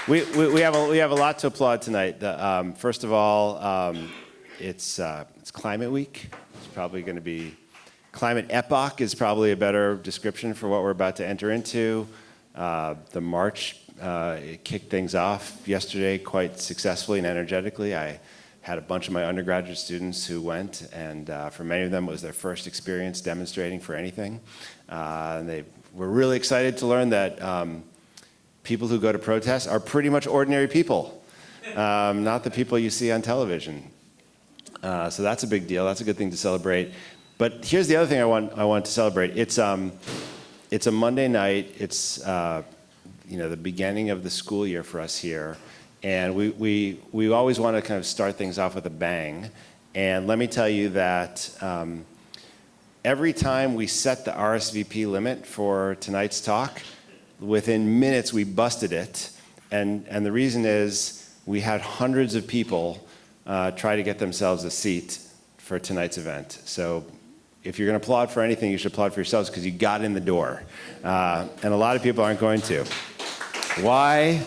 We have a lot to applaud tonight. First of all, it's Climate Week. It's probably going to be Climate Epoch is probably a better description for what we're about to enter into. The march kicked things off yesterday quite successfully and energetically. I had a bunch of my undergraduate students who went, and for many of them it was their first experience demonstrating for anything. And they were really excited to learn that people who go to protests are pretty much ordinary people, not the people you see on television. So that's a big deal. That's a good thing to celebrate. But here's the other thing I want to celebrate. It's a Monday night. It's the beginning of the school year for us here, and we always want to kind of start things off with a bang. And let me tell you that every time we set the RSVP limit for tonight's talk, within minutes we busted it, and the reason is we had hundreds of people try to get themselves a seat for tonight's event. So if you're going to applaud for anything, you should applaud for yourselves because you got in the door, and a lot of people aren't going to. Why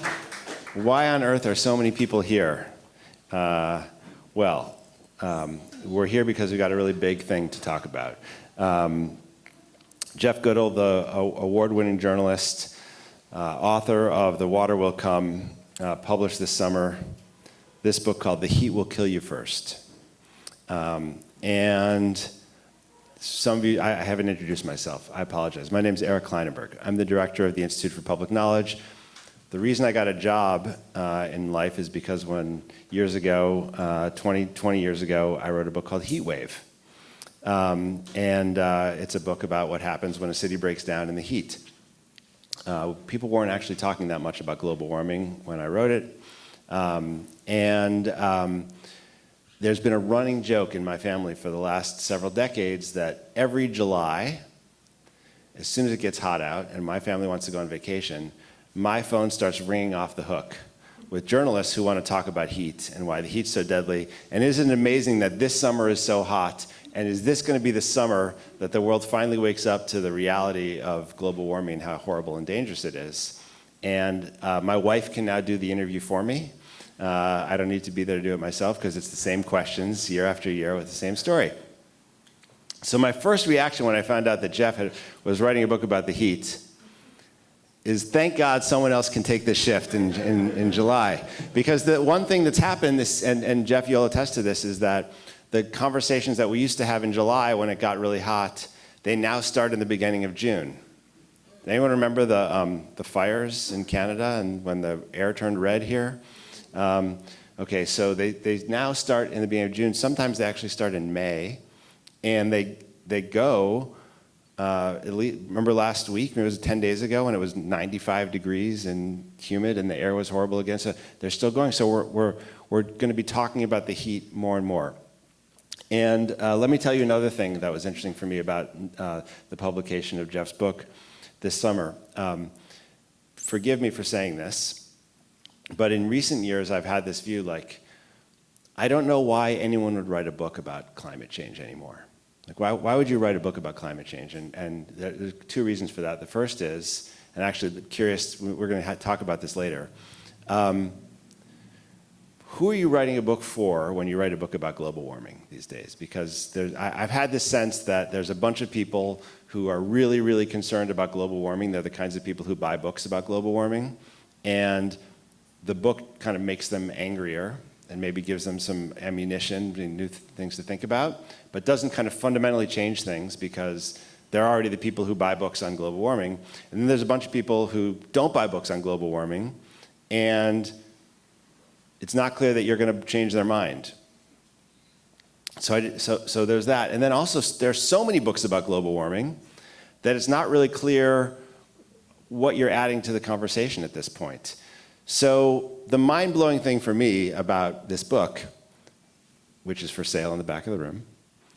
on earth are so many people here? We're here because we got a really big thing to talk about. Jeff Goodell, the award-winning journalist, author of The Water Will Come, published this summer this book called The Heat Will Kill You First. And some of you, I haven't introduced myself. I apologize. My name is Klinenberg. I'm the director of the Institute for Public Knowledge. The reason I got a job in life is because years ago, 20 years ago, I wrote a book called Heat Wave. It's a book about what happens when a city breaks down in the heat. People weren't actually talking that much about global warming when I wrote it. There's been a running joke in my family for the last several decades that every July, as soon as it gets hot out and my family wants to go on vacation, my phone starts ringing off the hook with journalists who want to talk about heat and why the heat's so deadly. And isn't it amazing that this summer is so hot? And is this going to be the summer that the world finally wakes up to the reality of global warming and how horrible and dangerous it is? And my wife can now do the interview for me. I don't need to be there to do it myself because it's the same questions year after year with the same story. So my first reaction when I found out that Jeff was writing a book about the heat is thank God someone else can take this shift in July. Because the one thing that's happened, and Jeff, you'll attest to this, is that the conversations that we used to have in July when it got really hot, they now start in the beginning of June. Anyone remember the fires in Canada and when the air turned red here? Okay, so they now start in the beginning of June. Sometimes they actually start in May, and they go. At least, remember last week? It was 10 days ago, and it was 95 degrees and humid, and the air was horrible again. So they're still going. So we're going to be talking about the heat more and more. And let me tell you another thing that was interesting for me about the publication of Jeff's book this summer. Forgive me for saying this, but in recent years I've had this view, like, I don't know why anyone would write a book about climate change anymore. Like, why would you write a book about climate change? And there's two reasons for that. The first is, and actually curious, we're going to talk about this later, who are you writing a book for when you write a book about global warming these days? Because I've had this sense that there's a bunch of people who are really, really concerned about global warming. They're the kinds of people who buy books about global warming. And the book kind of makes them angrier and maybe gives them some ammunition and new things to think about, but doesn't kind of fundamentally change things because they're already the people who buy books on global warming. And then there's a bunch of people who don't buy books on global warming, and it's not clear that you're going to change their mind. So there's that. And then also there's so many books about global warming that it's not really clear what you're adding to the conversation at this point. So the mind-blowing thing for me about this book, which is for sale in the back of the room,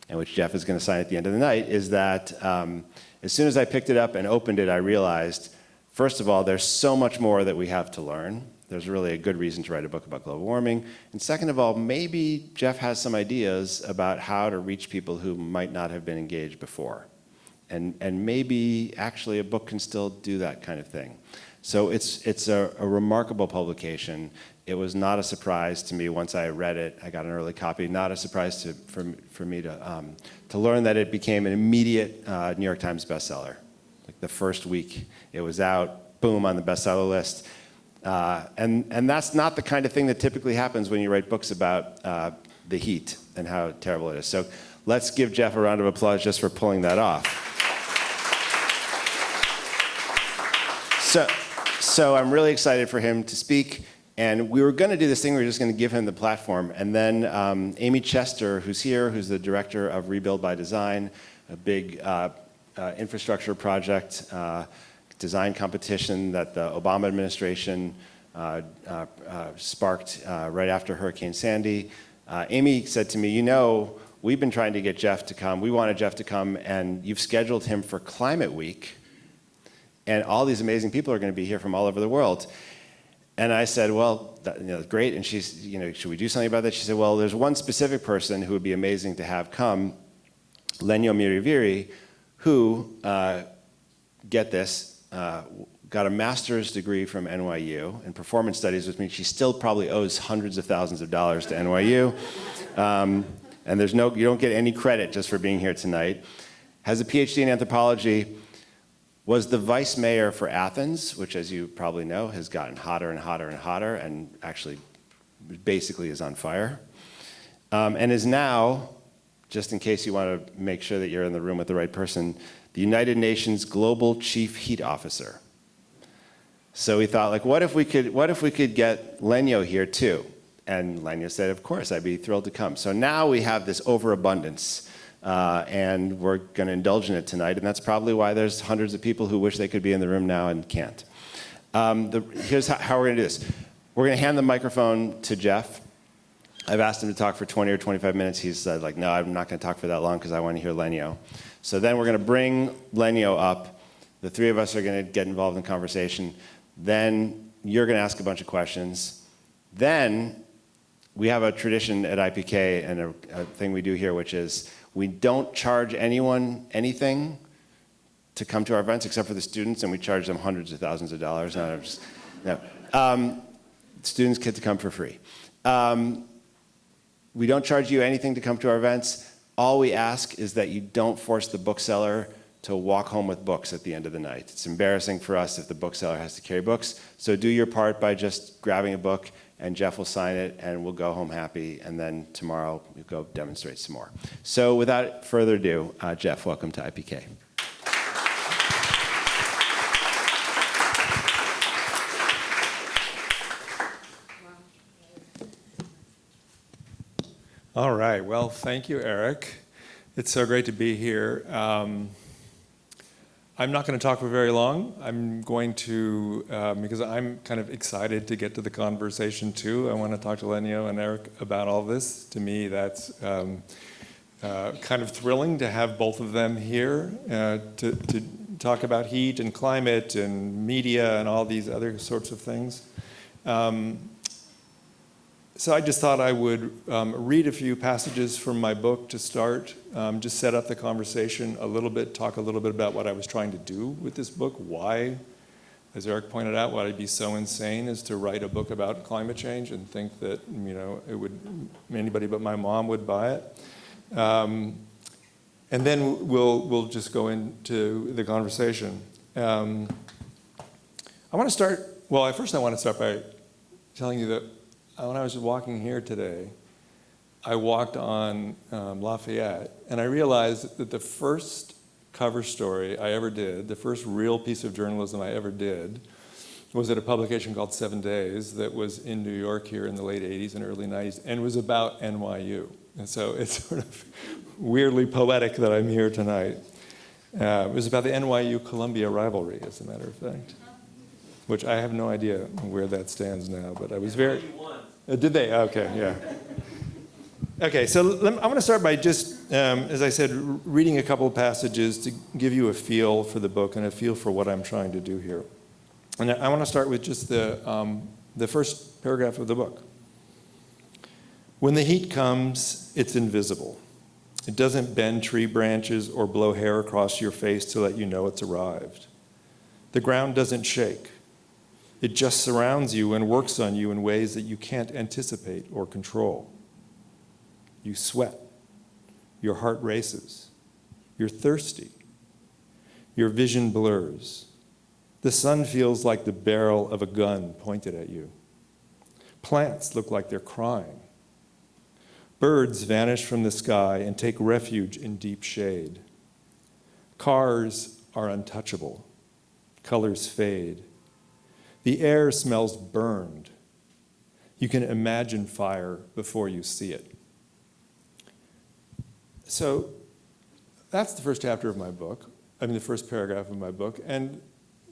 and which Jeff is going to sign at the end of the night, is that as soon as I picked it up and opened it, I realized, first of all, there's so much more that we have to learn. There's really a good reason to write a book about global warming. And second of all, maybe Jeff has some ideas about how to reach people who might not have been engaged before. And maybe actually a book can still do that kind of thing. So it's a remarkable publication. It was not a surprise to me once I read it. I got an early copy. Not a surprise for me to learn that it became an immediate New York Times bestseller. Like the first week it was out, boom, on the bestseller list. And that's not the kind of thing that typically happens when you write books about the heat and how terrible it is. So let's give Jeff a round of applause just for pulling that off. So I'm really excited for him to speak. And we were going to do this thing, we were just going to give him the platform. And then Amy Chester, who's here, who's the director of Rebuild by Design, a big infrastructure project, design competition that the Obama administration sparked right after Hurricane Sandy. Amy said to me, you know, we've been trying to get Jeff to come. We wanted Jeff to come, and you've scheduled him for Climate Week. And all these amazing people are going to be here from all over the world. And I said, well, great. And she's, should we do something about that? She said, well, there's one specific person who would be amazing to have come, Eleni Myrivili, who, get this, got a master's degree from NYU in performance studies, which means she still probably owes hundreds of thousands of dollars to NYU. And you don't get any credit just for being here tonight. Has a PhD in anthropology. Was the vice mayor for Athens, which, as you probably know, has gotten hotter and hotter and hotter, and actually basically is on fire. And is now, just in case you want to make sure that you're in the room with the right person, the United Nations Global Chief Heat Officer. So we thought, like, what if we could get Lenyo here too? And Lenyo said, of course, I'd be thrilled to come. So now we have this overabundance. And we're going to indulge in it tonight, and that's probably why there's hundreds of people who wish they could be in the room now and can't. Here's how we're going to do this. We're going to hand the microphone to Jeff. I've asked him to talk for 20 or 25 minutes. He's said, like, no, I'm not going to talk for that long because I want to hear Lenyo. So then we're going to bring Lenyo up. The three of us are going to get involved in conversation. Then you're going to ask a bunch of questions. Then we have a tradition at IPK and a thing we do here, which is we don't charge anyone anything to come to our events except for the students, and we charge them hundreds of thousands of dollars. Students get to come for free. We don't charge you anything to come to our events. All we ask is that you don't force the bookseller to walk home with books at the end of the night. It's embarrassing for us if the bookseller has to carry books. So do your part by just grabbing a book, and Jeff will sign it, and we'll go home happy, and then tomorrow we'll go demonstrate some more. So without further ado, Jeff, welcome to IPK. All right, well, thank you, Eric. It's so great to be here. I'm not going to talk for very long. I'm going to, because I'm kind of excited to get to the conversation too. I want to talk to Lenyo and Eric about all this. To me, that's kind of thrilling to have both of them here to talk about heat and climate and media and all these other sorts of things. So I just thought I would read a few passages from my book to start, just set up the conversation a little bit, talk a little bit about what I was trying to do with this book, why, as Eric pointed out, why I'd be so insane as to write a book about climate change and think that, anybody but my mom would buy it. And then we'll just go into the conversation. I want to start by telling you that when I was walking here today, I walked on Lafayette, and I realized that the first cover story I ever did, the first real piece of journalism I ever did, was at a publication called 7 Days that was in New York here in the late 80s and early 90s, and was about NYU. And so it's sort of weirdly poetic that I'm here tonight. It was about the NYU-Columbia rivalry, as a matter of fact, which I have no idea where that stands now, but I was very... Did they? Okay, yeah. Okay, so I want to start by just, as I said, reading a couple of passages to give you a feel for the book and a feel for what I'm trying to do here. And I want to start with just the first paragraph of the book. When the heat comes, it's invisible. It doesn't bend tree branches or blow hair across your face to let you know it's arrived. The ground doesn't shake. It just surrounds you and works on you in ways that you can't anticipate or control. You sweat. Your heart races. You're thirsty. Your vision blurs. The sun feels like the barrel of a gun pointed at you. Plants look like they're crying. Birds vanish from the sky and take refuge in deep shade. Cars are untouchable. Colors fade. The air smells burned. You can imagine fire before you see it. So that's the first chapter of my book, the first paragraph of my book. And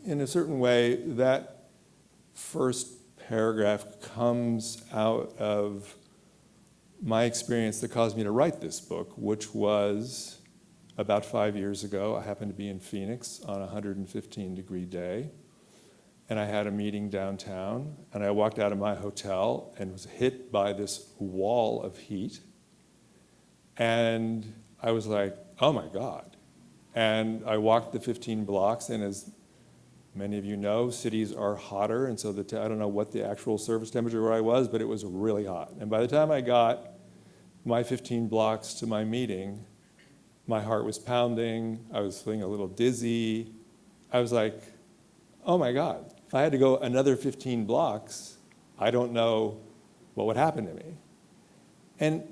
in a certain way, that first paragraph comes out of my experience that caused me to write this book, which was about 5 years ago. I happened to be in Phoenix on a 115-degree day, and I had a meeting downtown, and I walked out of my hotel and was hit by this wall of heat, and I was like, oh my God. And I walked the 15 blocks, and as many of you know, cities are hotter, and so I don't know what the actual surface temperature where I was, but it was really hot. And by the time I got my 15 blocks to my meeting, my heart was pounding, I was feeling a little dizzy. I was like, oh my God, if I had to go another 15 blocks, I don't know what would happen to me. And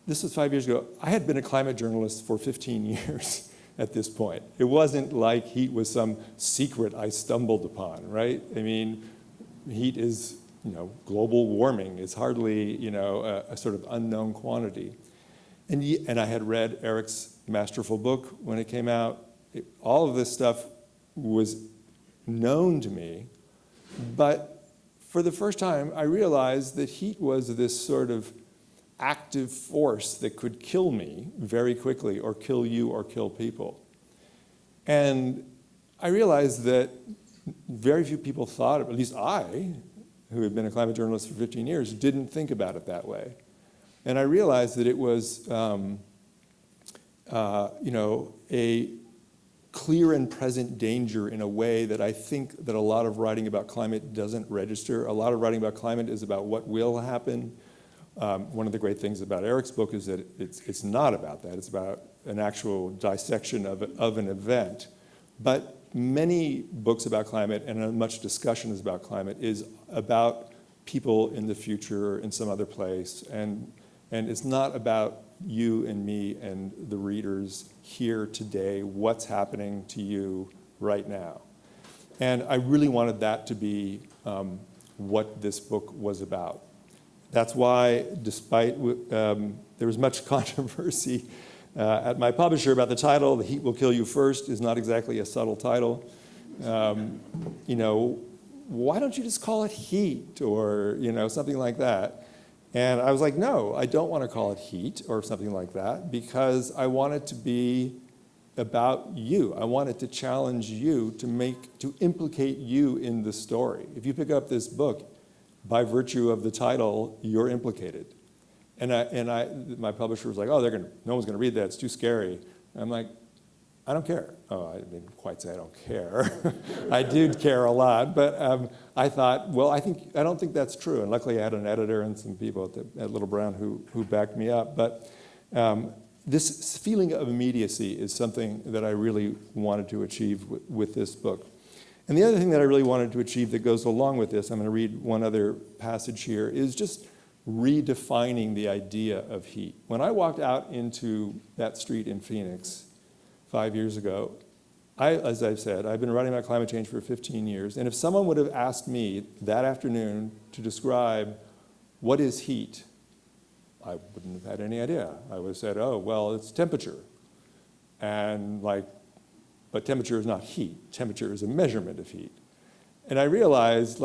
this was 5 years ago. I had been a climate journalist for 15 years at this point. It wasn't like heat was some secret I stumbled upon, right? I mean, heat is, global warming is hardly, a sort of unknown quantity. And I had read Eric's masterful book when it came out. All of this stuff was known to me, but for the first time, I realized that heat was this sort of active force that could kill me very quickly, or kill you, or kill people. And I realized that very few people thought, at least I, who had been a climate journalist for 15 years, didn't think about it that way. And I realized that it was, a clear and present danger in a way that I think that a lot of writing about climate doesn't register. A lot of writing about climate is about what will happen. One of the great things about Eric's book is that it's not about that. It's about an actual dissection of an event. But many books about climate, and much discussion is about climate, is about people in the future in some other place. And it's not about you and me and the readers here today, what's happening to you right now. And I really wanted that to be what this book was about. That's why, despite there was much controversy at my publisher about the title, "The Heat Will Kill You First" is not exactly a subtle title. Why don't you just call it Heat, or something like that? And I was like, no, I don't want to call it Heat or something like that, because I want it to be about you. I want it to challenge you, to implicate you in the story. If you pick up this book, by virtue of the title, you're implicated. And my publisher was like, oh, no one's gonna read that, it's too scary. And I'm like, I don't care. Oh, I didn't quite say I don't care. I do care a lot, but I thought, well, I don't think that's true. And luckily I had an editor and some people at Little Brown who backed me up. But this feeling of immediacy is something that I really wanted to achieve with this book. And the other thing that I really wanted to achieve that goes along with this, I'm going to read one other passage here, is just redefining the idea of heat. When I walked out into that street in Phoenix 5 years ago, as I've said, I've been writing about climate change for 15 years, and if someone would have asked me that afternoon to describe what is heat, I wouldn't have had any idea. I would have said, oh, well, it's temperature. And but temperature is not heat. Temperature is a measurement of heat. And I realized,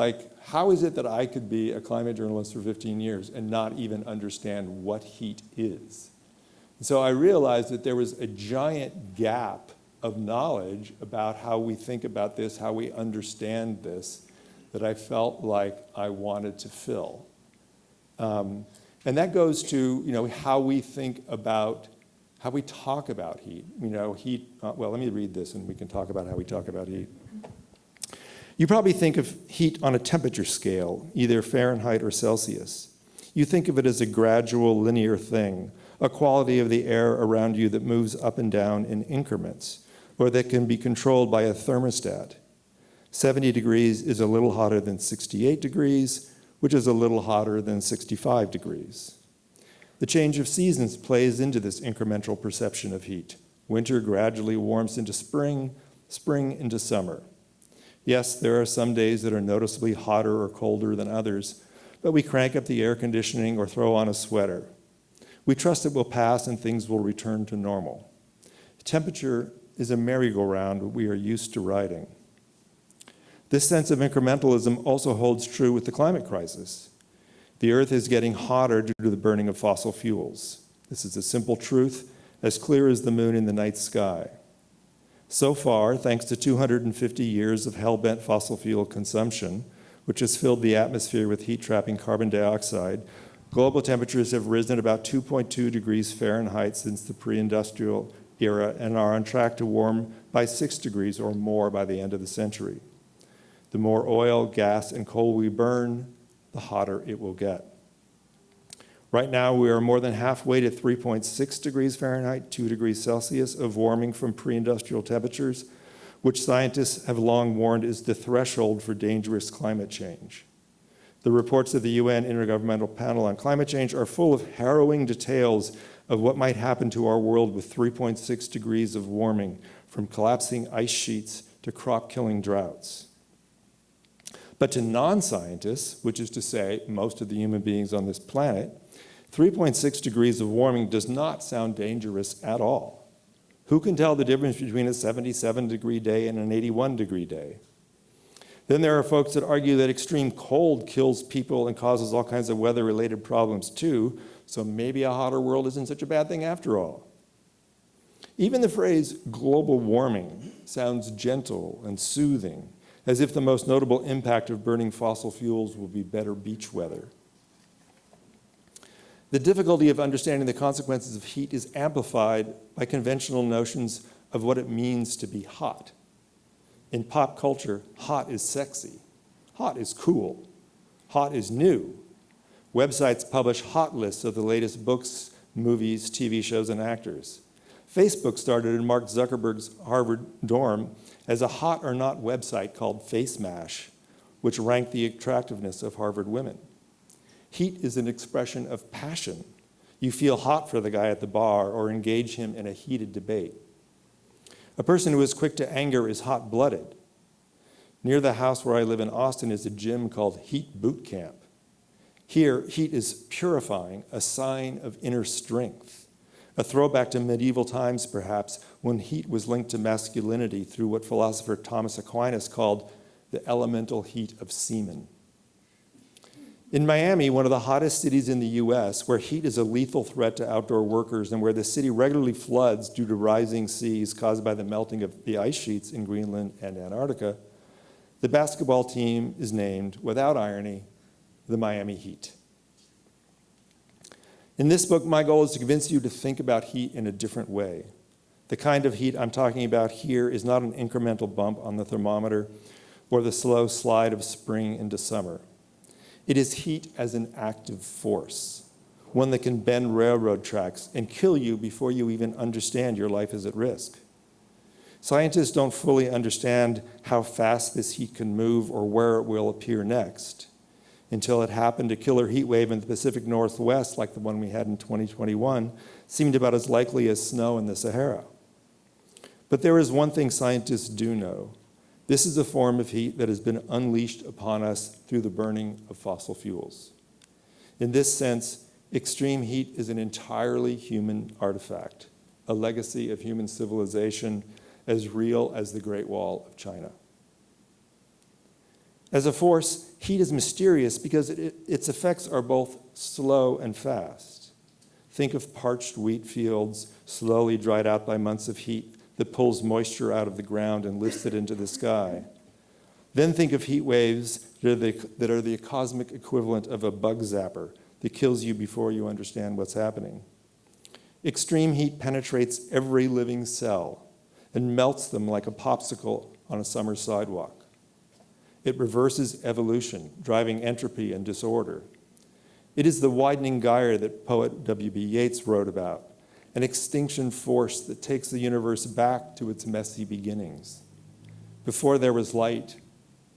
how is it that I could be a climate journalist for 15 years and not even understand what heat is? And so I realized that there was a giant gap of knowledge about how we think about this, how we understand this, that I felt like I wanted to fill. And that goes to, how we think about, how we talk about heat. Heat, well, let me read this and we can talk about how we talk about heat. You probably think of heat on a temperature scale, either Fahrenheit or Celsius. You think of it as a gradual, linear thing, a quality of the air around you that moves up and down in increments, or that can be controlled by a thermostat. 70 degrees is a little hotter than 68 degrees, which is a little hotter than 65 degrees. The change of seasons plays into this incremental perception of heat. Winter gradually warms into spring, spring into summer. Yes, there are some days that are noticeably hotter or colder than others, but we crank up the air conditioning or throw on a sweater. We trust it will pass and things will return to normal. Temperature is a merry-go-round we are used to riding. This sense of incrementalism also holds true with the climate crisis. The Earth is getting hotter due to the burning of fossil fuels. This is a simple truth, as clear as the moon in the night sky. So far, thanks to 250 years of hell-bent fossil fuel consumption, which has filled the atmosphere with heat-trapping carbon dioxide, global temperatures have risen about 2.2 degrees Fahrenheit since the pre-industrial era and are on track to warm by 6 degrees or more by the end of the century. The more oil, gas, and coal we burn, the hotter it will get. Right now, we are more than halfway to 3.6 degrees Fahrenheit, 2 degrees Celsius of warming from pre-industrial temperatures, which scientists have long warned is the threshold for dangerous climate change. The reports of the UN Intergovernmental Panel on Climate Change are full of harrowing details of what might happen to our world with 3.6 degrees of warming, from collapsing ice sheets to crop-killing droughts. But to non-scientists, which is to say most of the human beings on this planet, 3.6 degrees of warming does not sound dangerous at all. Who can tell the difference between a 77-degree day and an 81-degree day? Then there are folks that argue that extreme cold kills people and causes all kinds of weather-related problems too, so maybe a hotter world isn't such a bad thing after all. Even the phrase global warming sounds gentle and soothing, as if the most notable impact of burning fossil fuels will be better beach weather. The difficulty of understanding the consequences of heat is amplified by conventional notions of what it means to be hot. In pop culture, hot is sexy, hot is cool, hot is new. Websites publish hot lists of the latest books, movies, TV shows, and actors. Facebook started in Mark Zuckerberg's Harvard dorm as a hot or not website called Face Mash, which ranked the attractiveness of Harvard women. Heat is an expression of passion. You feel hot for the guy at the bar or engage him in a heated debate. A person who is quick to anger is hot-blooded. Near the house where I live in Austin is a gym called Heat Boot Camp. Here, heat is purifying, a sign of inner strength. A throwback to medieval times, perhaps, when heat was linked to masculinity through what philosopher Thomas Aquinas called the elemental heat of semen. In Miami, one of the hottest cities in the US, where heat is a lethal threat to outdoor workers and where the city regularly floods due to rising seas caused by the melting of the ice sheets in Greenland and Antarctica, the basketball team is named, without irony, the Miami Heat. In this book, my goal is to convince you to think about heat in a different way. The kind of heat I'm talking about here is not an incremental bump on the thermometer or the slow slide of spring into summer. It is heat as an active force, one that can bend railroad tracks and kill you before you even understand your life is at risk. Scientists don't fully understand how fast this heat can move or where it will appear next. Until it happened, a killer heat wave in the Pacific Northwest, like the one we had in 2021, seemed about as likely as snow in the Sahara. But there is one thing scientists do know. This is a form of heat that has been unleashed upon us through the burning of fossil fuels. In this sense, extreme heat is an entirely human artifact, a legacy of human civilization as real as the Great Wall of China. As a force, heat is mysterious because its effects are both slow and fast. Think of parched wheat fields slowly dried out by months of heat that pulls moisture out of the ground and lifts it into the sky. Then think of heat waves that are the cosmic equivalent of a bug zapper that kills you before you understand what's happening. Extreme heat penetrates every living cell and melts them like a popsicle on a summer sidewalk. It reverses evolution, driving entropy and disorder. It is the widening gyre that poet W.B. Yeats wrote about, an extinction force that takes the universe back to its messy beginnings. Before there was light,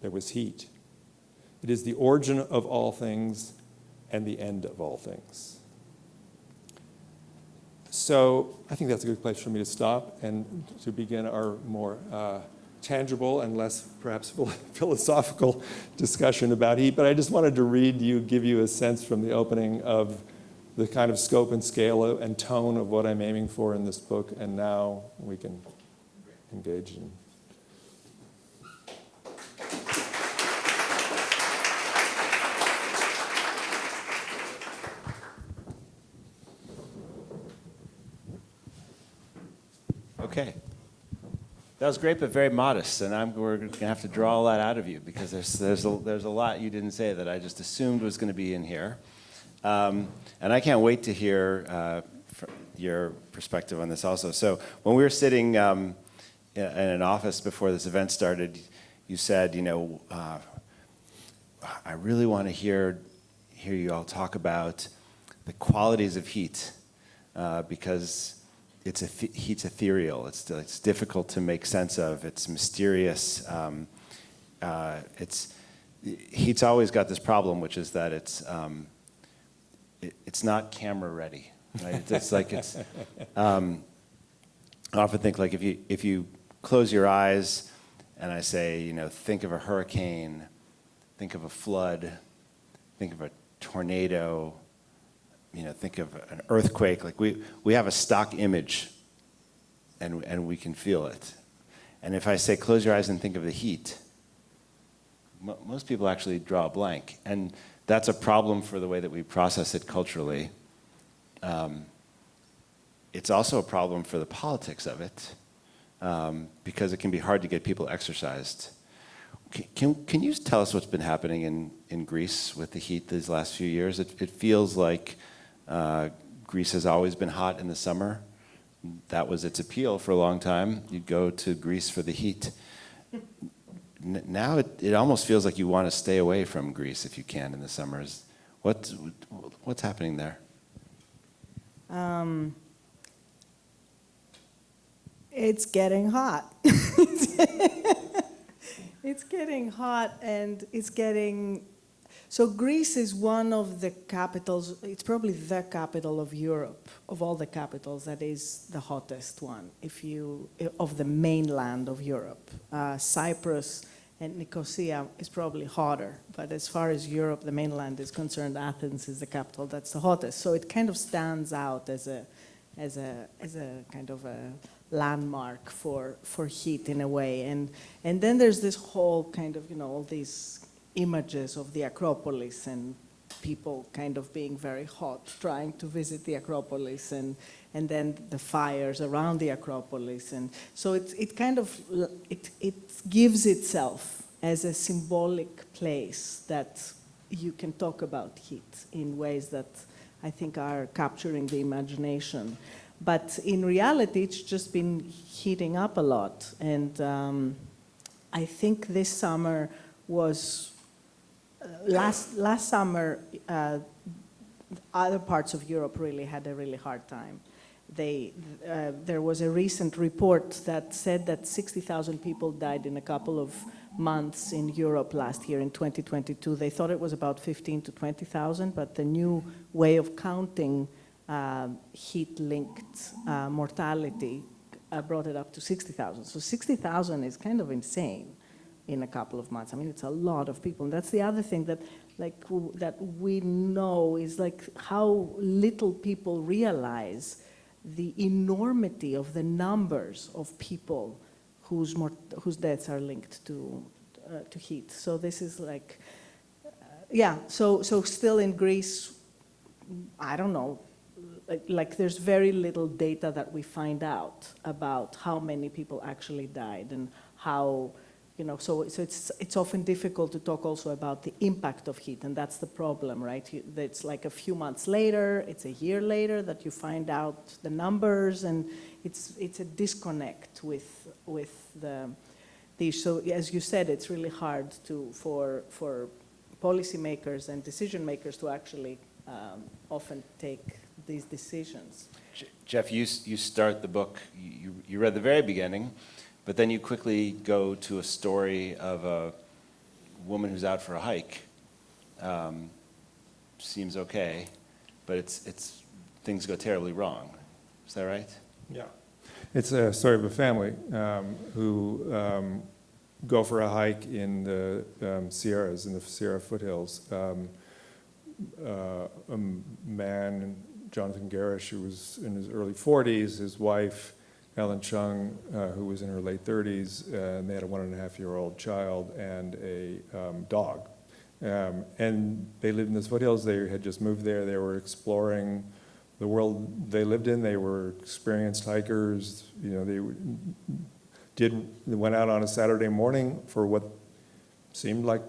there was heat. It is the origin of all things and the end of all things. So I think that's a good place for me to stop and to begin our more tangible and less perhaps philosophical discussion about heat. But I just wanted to give you a sense from the opening of the kind of scope and scale and tone of what I'm aiming for in this book. And now we can engage in. Okay. That was great, but very modest, and we're going to have to draw all that out of you because there's a lot you didn't say that I just assumed was going to be in here, and I can't wait to hear your perspective on this also. So when we were sitting in an office before this event started, you said, I really want to hear you all talk about the qualities of heat because heat's ethereal. It's difficult to make sense of. It's mysterious. Heat's always got this problem, which is that it's not camera ready. Right? I often think like if you close your eyes and I say, think of a hurricane, think of a flood, think of a tornado. Think of an earthquake. Like we have a stock image, and we can feel it. And if I say close your eyes and think of the heat, most people actually draw a blank, and that's a problem for the way that we process it culturally. It's also a problem for the politics of it, because it can be hard to get people exercised. Can you tell us what's been happening in Greece with the heat these last few years? It feels like Greece has always been hot in the summer. That was its appeal for a long time. You'd go to Greece for the heat. Now it almost feels like you want to stay away from Greece if you can in the summers. What's happening there? It's getting hot. It's getting hot, and it's getting... So Greece is one of the capitals, it's probably the capital of Europe, of all the capitals, that is the hottest one, of the mainland of Europe. Cyprus and Nicosia is probably hotter, but as far as Europe, the mainland is concerned, Athens is the capital that's the hottest. So it kind of stands out as a kind of a landmark for heat in a way. And then there's this whole kind of, all these images of the Acropolis and people kind of being very hot, trying to visit the Acropolis, and then the fires around the Acropolis. And so it gives itself as a symbolic place that you can talk about heat in ways that I think are capturing the imagination. But in reality, it's just been heating up a lot. And I think this summer was... Last summer, other parts of Europe really had a really hard time. There was a recent report that said that 60,000 people died in a couple of months in Europe last year in 2022. They thought it was about 15 to 20,000, but the new way of counting heat-linked mortality brought it up to 60,000. So 60,000 is kind of insane in a couple of months. I mean, it's a lot of people. And that's the other thing that we know is how little people realize the enormity of the numbers of people whose deaths are linked to heat. So this is so still in Greece, I don't know, there's very little data that we find out about how many people actually died and how, so it's often difficult to talk also about the impact of heat, and that's the problem, right? It's like a few months later, it's a year later that you find out the numbers, and it's a disconnect with the dish. So as you said, it's really hard for policymakers and decision makers to actually often take these decisions. Jeff, you start the book, you read the very beginning, but then you quickly go to a story of a woman who's out for a hike. Seems okay, but it's things go terribly wrong. Is that right? Yeah. It's a story of a family who go for a hike in the Sierras, in the Sierra Foothills. A man, Jonathan Garish, who was in his early 40s, his wife, Ellen Chung, who was in her late 30s, and they had a 1.5-year-old child and a dog. And they lived in the foothills. They had just moved there. They were exploring the world they lived in. They were experienced hikers. You know, they went out on a Saturday morning for what seemed like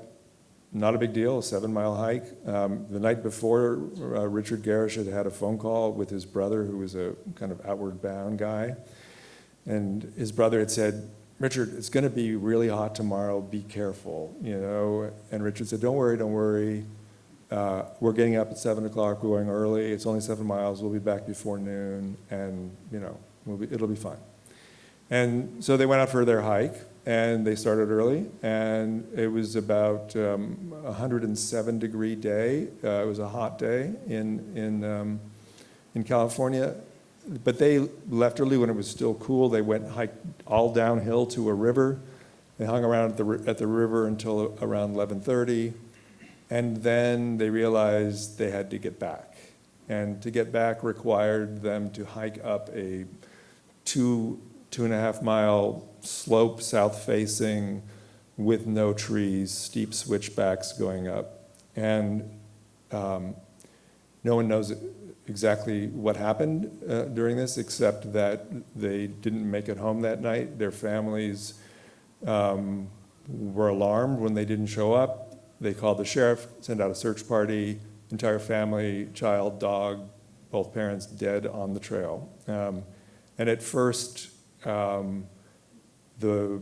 not a big deal, a 7-mile hike. The night before, Richard Garish had a phone call with his brother, who was a kind of outward bound guy. And his brother had said, "Richard, it's going to be really hot tomorrow. Be careful," you know. And Richard said, "Don't worry, don't worry. We're getting up at 7 o'clock. We're going early. It's only 7 miles. We'll be back before noon, and you know, it'll be fine." And so they went out for their hike, and they started early, and it was about 107-degree day. It was a hot day in California. But they left early when it was still cool. They hiked all downhill to a river. They hung around at the river until around 11:30, and then they realized they had to get back. And to get back required them to hike up a 2.5-mile slope, south-facing, with no trees, steep switchbacks going up. And no one knows exactly what happened during this, except that they didn't make it home that night. Their families were alarmed when they didn't show up. They called the sheriff, sent out a search party, entire family, child, dog, both parents dead on the trail. And at first, the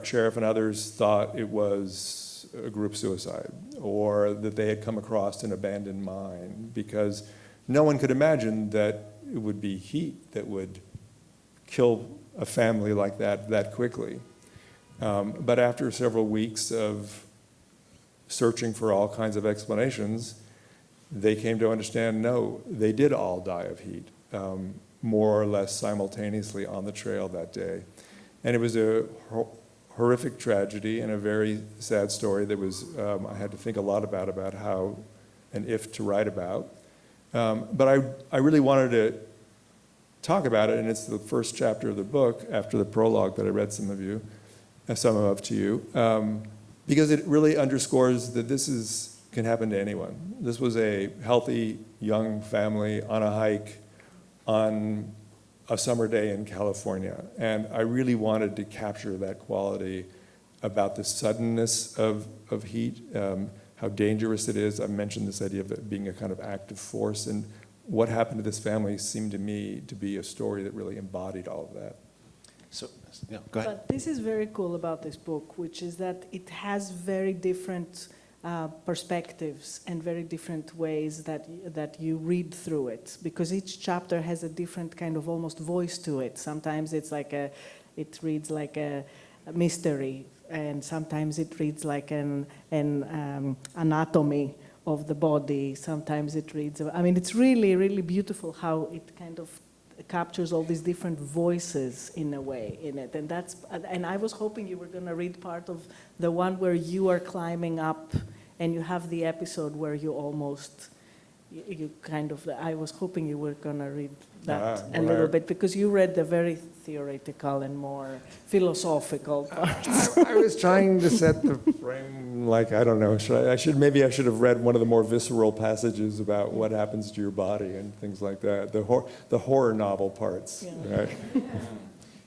sheriff and others thought it was a group suicide, or that they had come across an abandoned mine, because no one could imagine that it would be heat that would kill a family like that quickly. But after several weeks of searching for all kinds of explanations, they came to understand, no, they did all die of heat, more or less simultaneously on the trail that day. And it was a horrific tragedy and a very sad story that was, I had to think a lot about how and if to write about. But I really wanted to talk about it, and it's the first chapter of the book, after the prologue that I read some of to you, because it really underscores that this can happen to anyone. This was a healthy, young family on a hike on a summer day in California, and I really wanted to capture that quality about the suddenness of heat, how dangerous it is. I mentioned this idea of it being a kind of active force, and what happened to this family seemed to me to be a story that really embodied all of that. So, yeah, go ahead. But this is very cool about this book, which is that it has very different perspectives and very different ways that you read through it, because each chapter has a different kind of almost voice to it. Sometimes it reads like a mystery, and sometimes it reads like an anatomy of the body. Sometimes it reads, I mean, it's really, really beautiful how it kind of captures all these different voices in a way in it. And I was hoping you were going to read part of the one where you are climbing up, and you have the episode where you almost, I was hoping you were going to read that a little bit, because you read the very theoretical and more philosophical parts. I was trying to set the frame, like, I don't know, maybe I should have read one of the more visceral passages about what happens to your body and things like that, the horror novel parts. Yeah. Right?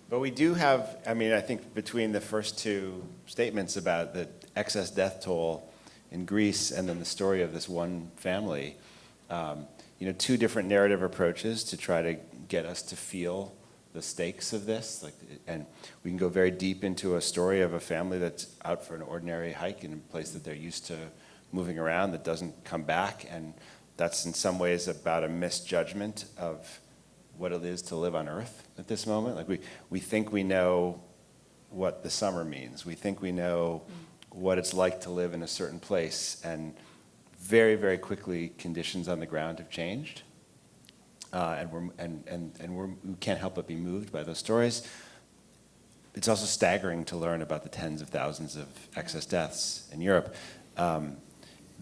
But we do have, I mean, I think between the first two statements about the excess death toll in Greece and then the story of this one family, two different narrative approaches to try to get us to feel the stakes of this. And we can go very deep into a story of a family that's out for an ordinary hike in a place that they're used to moving around that doesn't come back, and that's in some ways about a misjudgment of what it is to live on Earth at this moment. Like we think we know what the summer means. We think we know what it's like to live in a certain place, and very, very quickly conditions on the ground have changed, we can't help but be moved by those stories. It's also staggering to learn about the tens of thousands of excess deaths in Europe.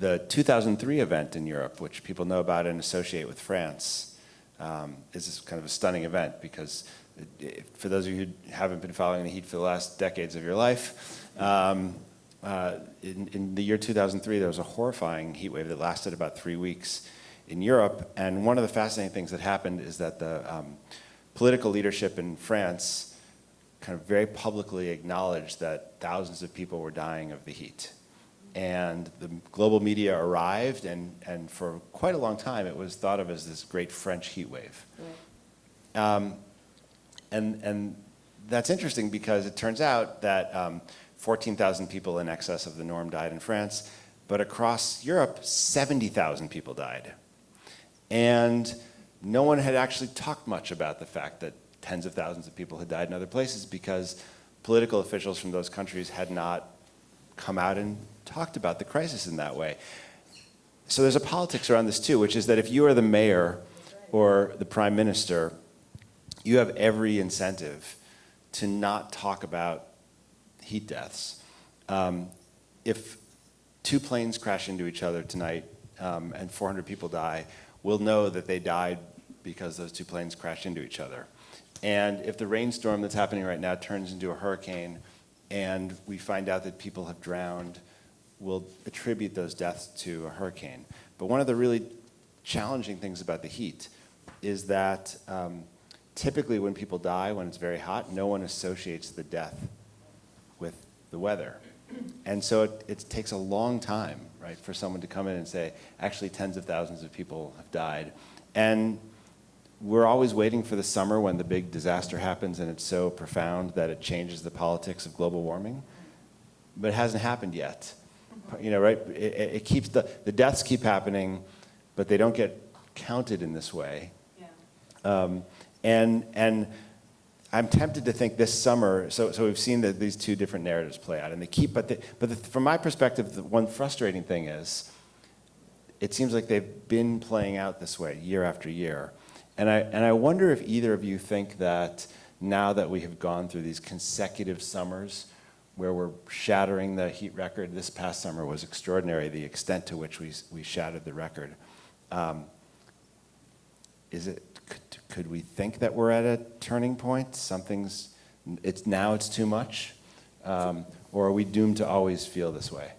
The 2003 event in Europe, which people know about and associate with France, is kind of a stunning event because for those of you who haven't been following the heat for the last decades of your life, in the year 2003, there was a horrifying heat wave that lasted about 3 weeks in Europe. And one of the fascinating things that happened is that the political leadership in France kind of very publicly acknowledged that thousands of people were dying of the heat. And the global media arrived, and for quite a long time, it was thought of as this great French heat wave. Right. And that's interesting because it turns out that 14,000 people in excess of the norm died in France, but across Europe, 70,000 people died. And no one had actually talked much about the fact that tens of thousands of people had died in other places because political officials from those countries had not come out and talked about the crisis in that way. So there's a politics around this too, which is that if you are the mayor or the prime minister, you have every incentive to not talk about heat deaths. If 2 planes crash into each other tonight and 400 people die, we'll know that they died because those 2 planes crashed into each other. And if the rainstorm that's happening right now turns into a hurricane and we find out that people have drowned, we'll attribute those deaths to a hurricane. But one of the really challenging things about the heat is that typically when people die, when it's very hot, no one associates the death with the weather. And so it takes a long time, right, for someone to come in and say, actually tens of thousands of people have died. And we're always waiting for the summer when the big disaster happens and it's so profound that it changes the politics of global warming. But it hasn't happened yet. You know, right? It keeps the deaths keep happening, but they don't get counted in this way. Yeah. And I'm tempted to think this summer. So we've seen these 2 different narratives play out, and they keep. From my perspective, the one frustrating thing is, it seems like they've been playing out this way year after year, and I wonder if either of you think that now that we have gone through these consecutive summers, where we're shattering the heat record. This past summer was extraordinary, the extent to which we shattered the record. Could we think that we're at a turning point? It's too much? Or are we doomed to always feel this way?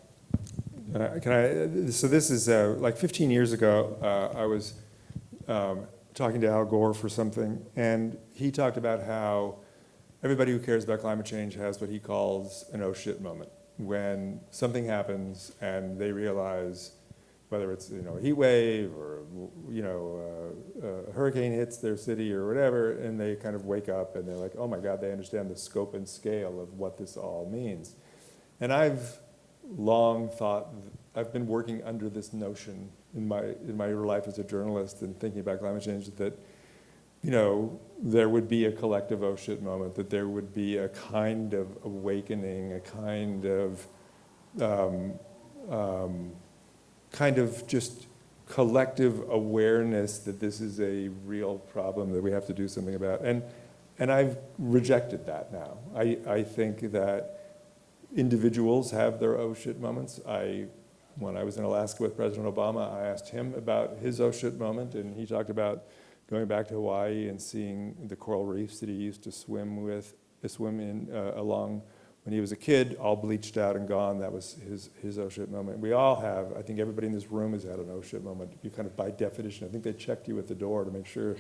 So this is, like 15 years ago, I was talking to Al Gore for something, and he talked about how everybody who cares about climate change has what he calls an oh shit moment, when something happens and they realize, whether it's a heat wave or a hurricane hits their city or whatever, and they kind of wake up and they're like, oh my God, they understand the scope and scale of what this all means. And I've long thought, I've been working under this notion in my life as a journalist and thinking about climate change, that there would be a collective oh shit moment, that there would be a kind of awakening, a kind of just collective awareness that this is a real problem that we have to do something about. And I've rejected that now. I think that individuals have their oh shit moments. When I was in Alaska with President Obama, I asked him about his oh shit moment, and he talked about going back to Hawaii and seeing the coral reefs that he used to swim in along when he was a kid, all bleached out and gone. That was his oh shit moment. We all have. I think everybody in this room has had an oh shit moment. You kind of, by definition, I think they checked you at the door to make sure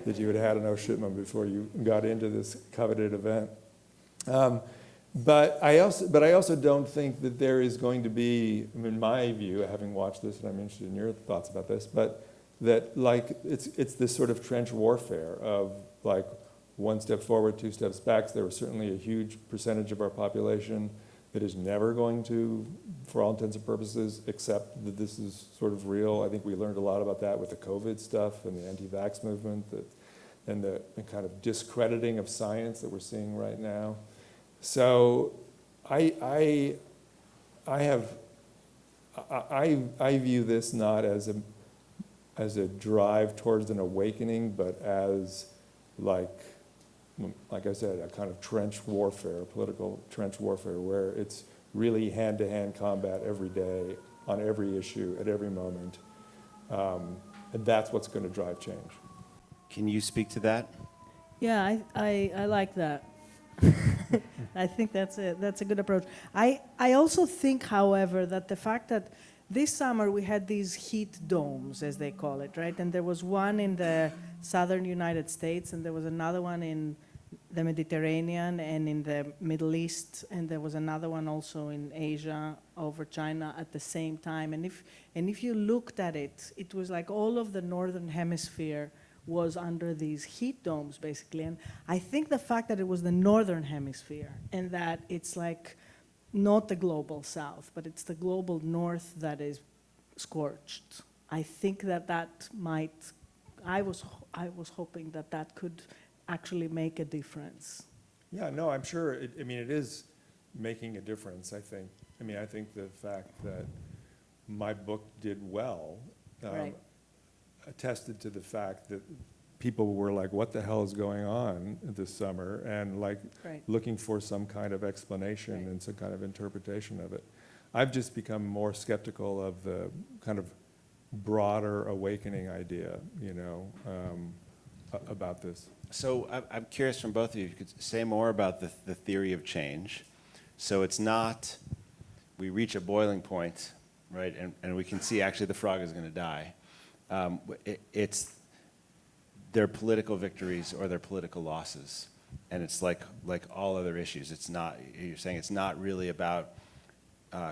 that you had an oh shit moment before you got into this coveted event. But I also don't think that there is going to be, in my view, having watched this, and I'm interested in your thoughts about this, but that like it's this sort of trench warfare of like, one step forward, two steps back. There was certainly a huge percentage of our population that is never going to, for all intents and purposes, accept that this is sort of real. I think we learned a lot about that with the COVID stuff and the anti-vax movement, and the kind of discrediting of science that we're seeing right now. So I view this not as a drive towards an awakening, but as like I said, a kind of trench warfare, political trench warfare, where it's really hand-to-hand combat every day on every issue at every moment, and that's what's going to drive change. Can you speak to that? Yeah, I like that. I think that's a good approach. I also think, however, that the fact that this summer we had these heat domes, as they call it, right? And there was one in the southern United States, and there was another one in the Mediterranean and in the Middle East, and there was another one also in Asia over China at the same time. And if you looked at it, it was like all of the northern hemisphere was under these heat domes, basically. And I think the fact that it was the northern hemisphere and that it's like not the global south, but it's the global north that is scorched. I think that might, I was hoping that could actually make a difference. Yeah, no, I'm sure. It is making a difference, I think. I think the fact that my book did well Right. attested to the fact that people were like, what the hell is going on this summer? And like Right. looking for some kind of explanation Right. and some kind of interpretation of it. I've just become more skeptical of the kind of broader awakening idea, about this. So I'm curious from both of you, if you could say more about the theory of change. So it's not, we reach a boiling point, right, and we can see actually the frog is going to die. It's their political victories or their political losses. And it's like all other issues. It's not, you're saying it's not really about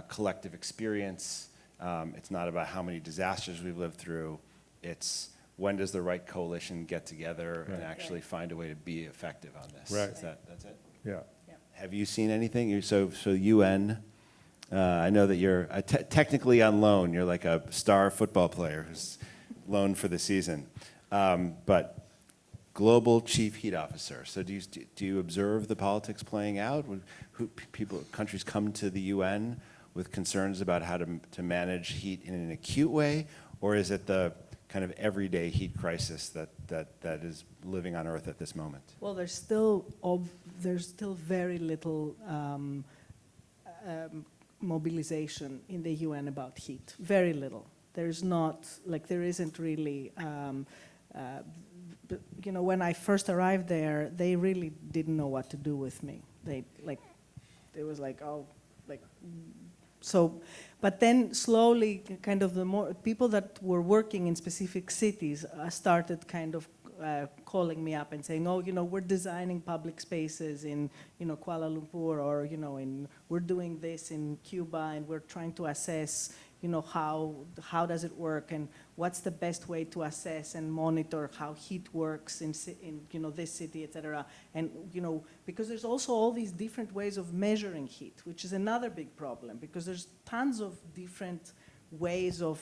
collective experience. It's not about how many disasters we've lived through. It's when does the right coalition get together and actually find a way to be effective on this? Right. That's it? Yeah. Have you seen anything? So UN, I know that you're technically on loan. You're like a star football player who's loaned for the season. But global chief heat officer. So do you observe the politics playing out? Countries come to the UN with concerns about how to manage heat in an acute way, or is it the kind of everyday heat crisis that is living on Earth at this moment? Well, there's still very little mobilization in the UN about heat. Very little. There's not, like, there isn't really. When I first arrived there, they really didn't know what to do with me. It was like, oh, like. So, but then slowly, kind of the more people that were working in specific cities started kind of calling me up and saying, oh, we're designing public spaces in, Kuala Lumpur, or, we're doing this in Cuba, and we're trying to assess, how does it work, and what's the best way to assess and monitor how heat works in this city, et cetera. And, because there's also all these different ways of measuring heat, which is another big problem, because there's tons of different ways of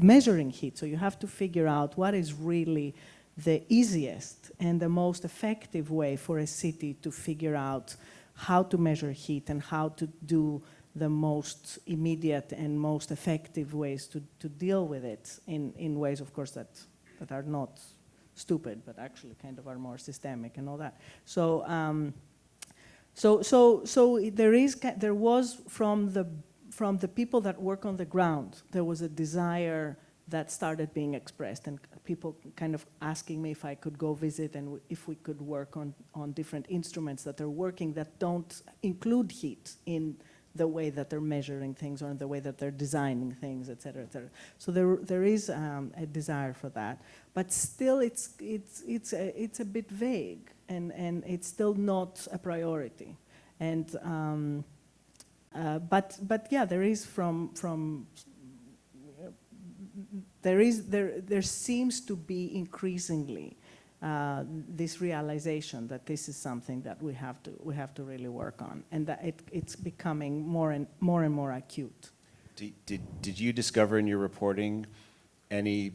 measuring heat. So you have to figure out what is really the easiest and the most effective way for a city to figure out how to measure heat and how to do the most immediate and most effective ways to deal with it in ways, of course, that are not stupid, but actually kind of are more systemic and all that. So, there was from the people that work on the ground, there was a desire that started being expressed, and people kind of asking me if I could go visit and if we could work on different instruments that are working that don't include heat in the way that they're measuring things or in the way that they're designing things, et cetera, et cetera. So there is a desire for that, but still it's a bit vague, and it's still not a priority. And but yeah, there is from There seems to be increasingly this realization that this is something that we have to really work on, and that it's becoming more and more acute. Did you discover in your reporting any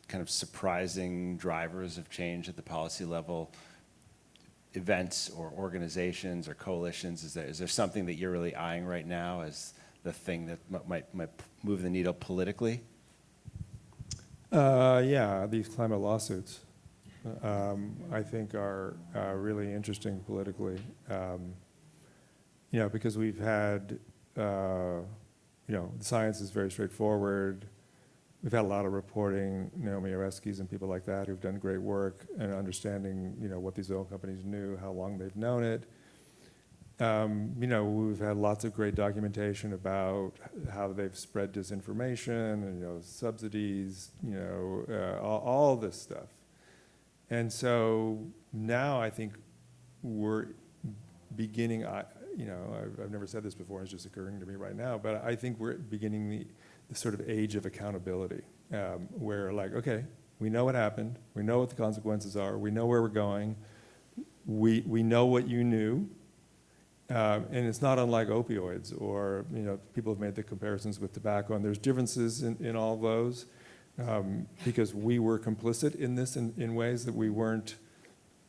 kind of surprising drivers of change at the policy level, events or organizations or coalitions? Is there something that you're really eyeing right now as the thing that might move the needle politically? Yeah, these climate lawsuits, I think are really interesting politically. Because we've had, the science is very straightforward. We've had a lot of reporting, Naomi Oreskes and people like that who've done great work in understanding, what these oil companies knew, how long they've known it. We've had lots of great documentation about how they've spread disinformation and, subsidies, all this stuff. And so now I think we're beginning, I've never said this before, it's just occurring to me right now, but I think we're beginning the sort of age of accountability, where okay, we know what happened, we know what the consequences are, we know where we're going, we know what you knew. And it's not unlike opioids, or people have made the comparisons with tobacco, and there's differences in all those, because we were complicit in this in ways that we weren't.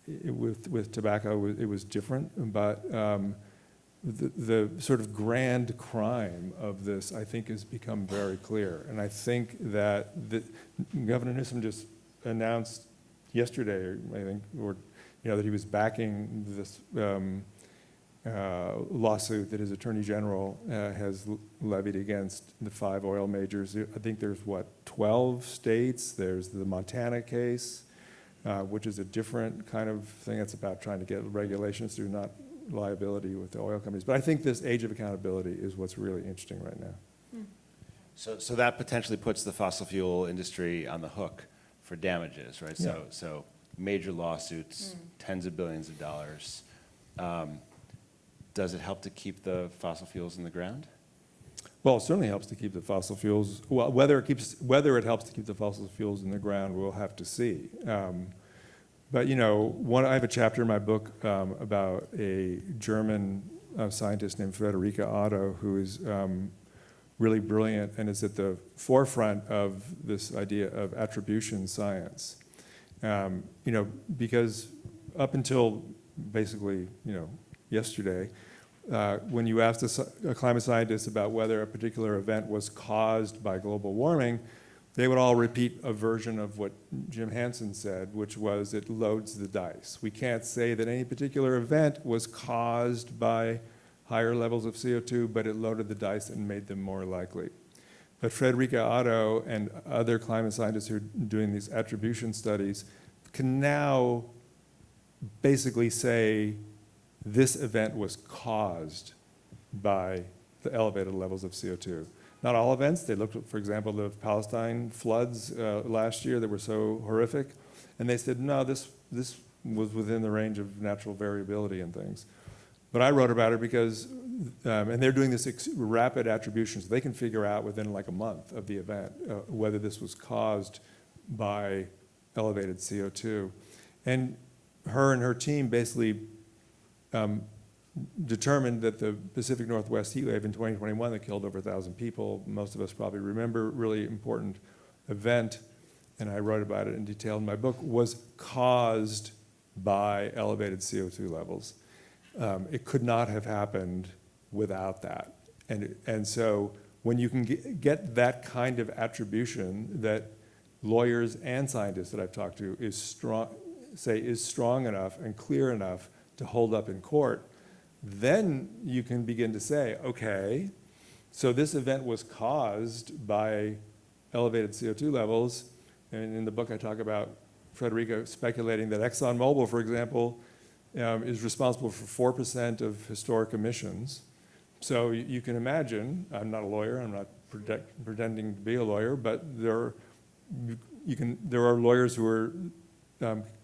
With tobacco, it was different, but the sort of grand crime of this, I think, has become very clear, and I think that Governor Newsom just announced yesterday, I think, or that he was backing this. Lawsuit that his attorney general has levied against the 5 oil majors. I think there's 12 states. There's the Montana case, which is a different kind of thing. That's about trying to get regulations through, not liability with the oil companies. But I think this age of accountability is what's really interesting right now. So that potentially puts the fossil fuel industry on the hook for damages, right? Yeah. So major lawsuits, tens of billions of dollars. Does it help to keep the fossil fuels in the ground? Well, it certainly helps to keep the fossil fuels. Well, whether it helps to keep the fossil fuels in the ground, we'll have to see. But I have a chapter in my book about a German scientist named Friederike Otto, who is really brilliant and is at the forefront of this idea of attribution science. Because up until basically, yesterday, when you asked a climate scientist about whether a particular event was caused by global warming, they would all repeat a version of what Jim Hansen said, which was it loads the dice. We can't say that any particular event was caused by higher levels of CO2, but it loaded the dice and made them more likely. But Friederike Otto and other climate scientists who are doing these attribution studies can now basically say this event was caused by the elevated levels of CO2. Not all events. They looked at, for example, the Palestine floods last year that were so horrific, and they said, no, this was within the range of natural variability and things. But I wrote about it because, and they're doing this rapid attribution, so they can figure out within like a month of the event whether this was caused by elevated CO2. And her team basically determined that the Pacific Northwest heat wave in 2021 that killed over 1,000 people, most of us probably remember, really important event, and I wrote about it in detail in my book, was caused by elevated CO2 levels. It could not have happened without that. And so when you can get that kind of attribution that lawyers and scientists that I've talked to is strong enough and clear enough to hold up in court, then you can begin to say, okay, so this event was caused by elevated CO2 levels. And in the book I talk about Friederike speculating that ExxonMobil, for example, is responsible for 4% of historic emissions. So you can imagine, I'm not a lawyer, I'm not pretending to be a lawyer, but there are lawyers who are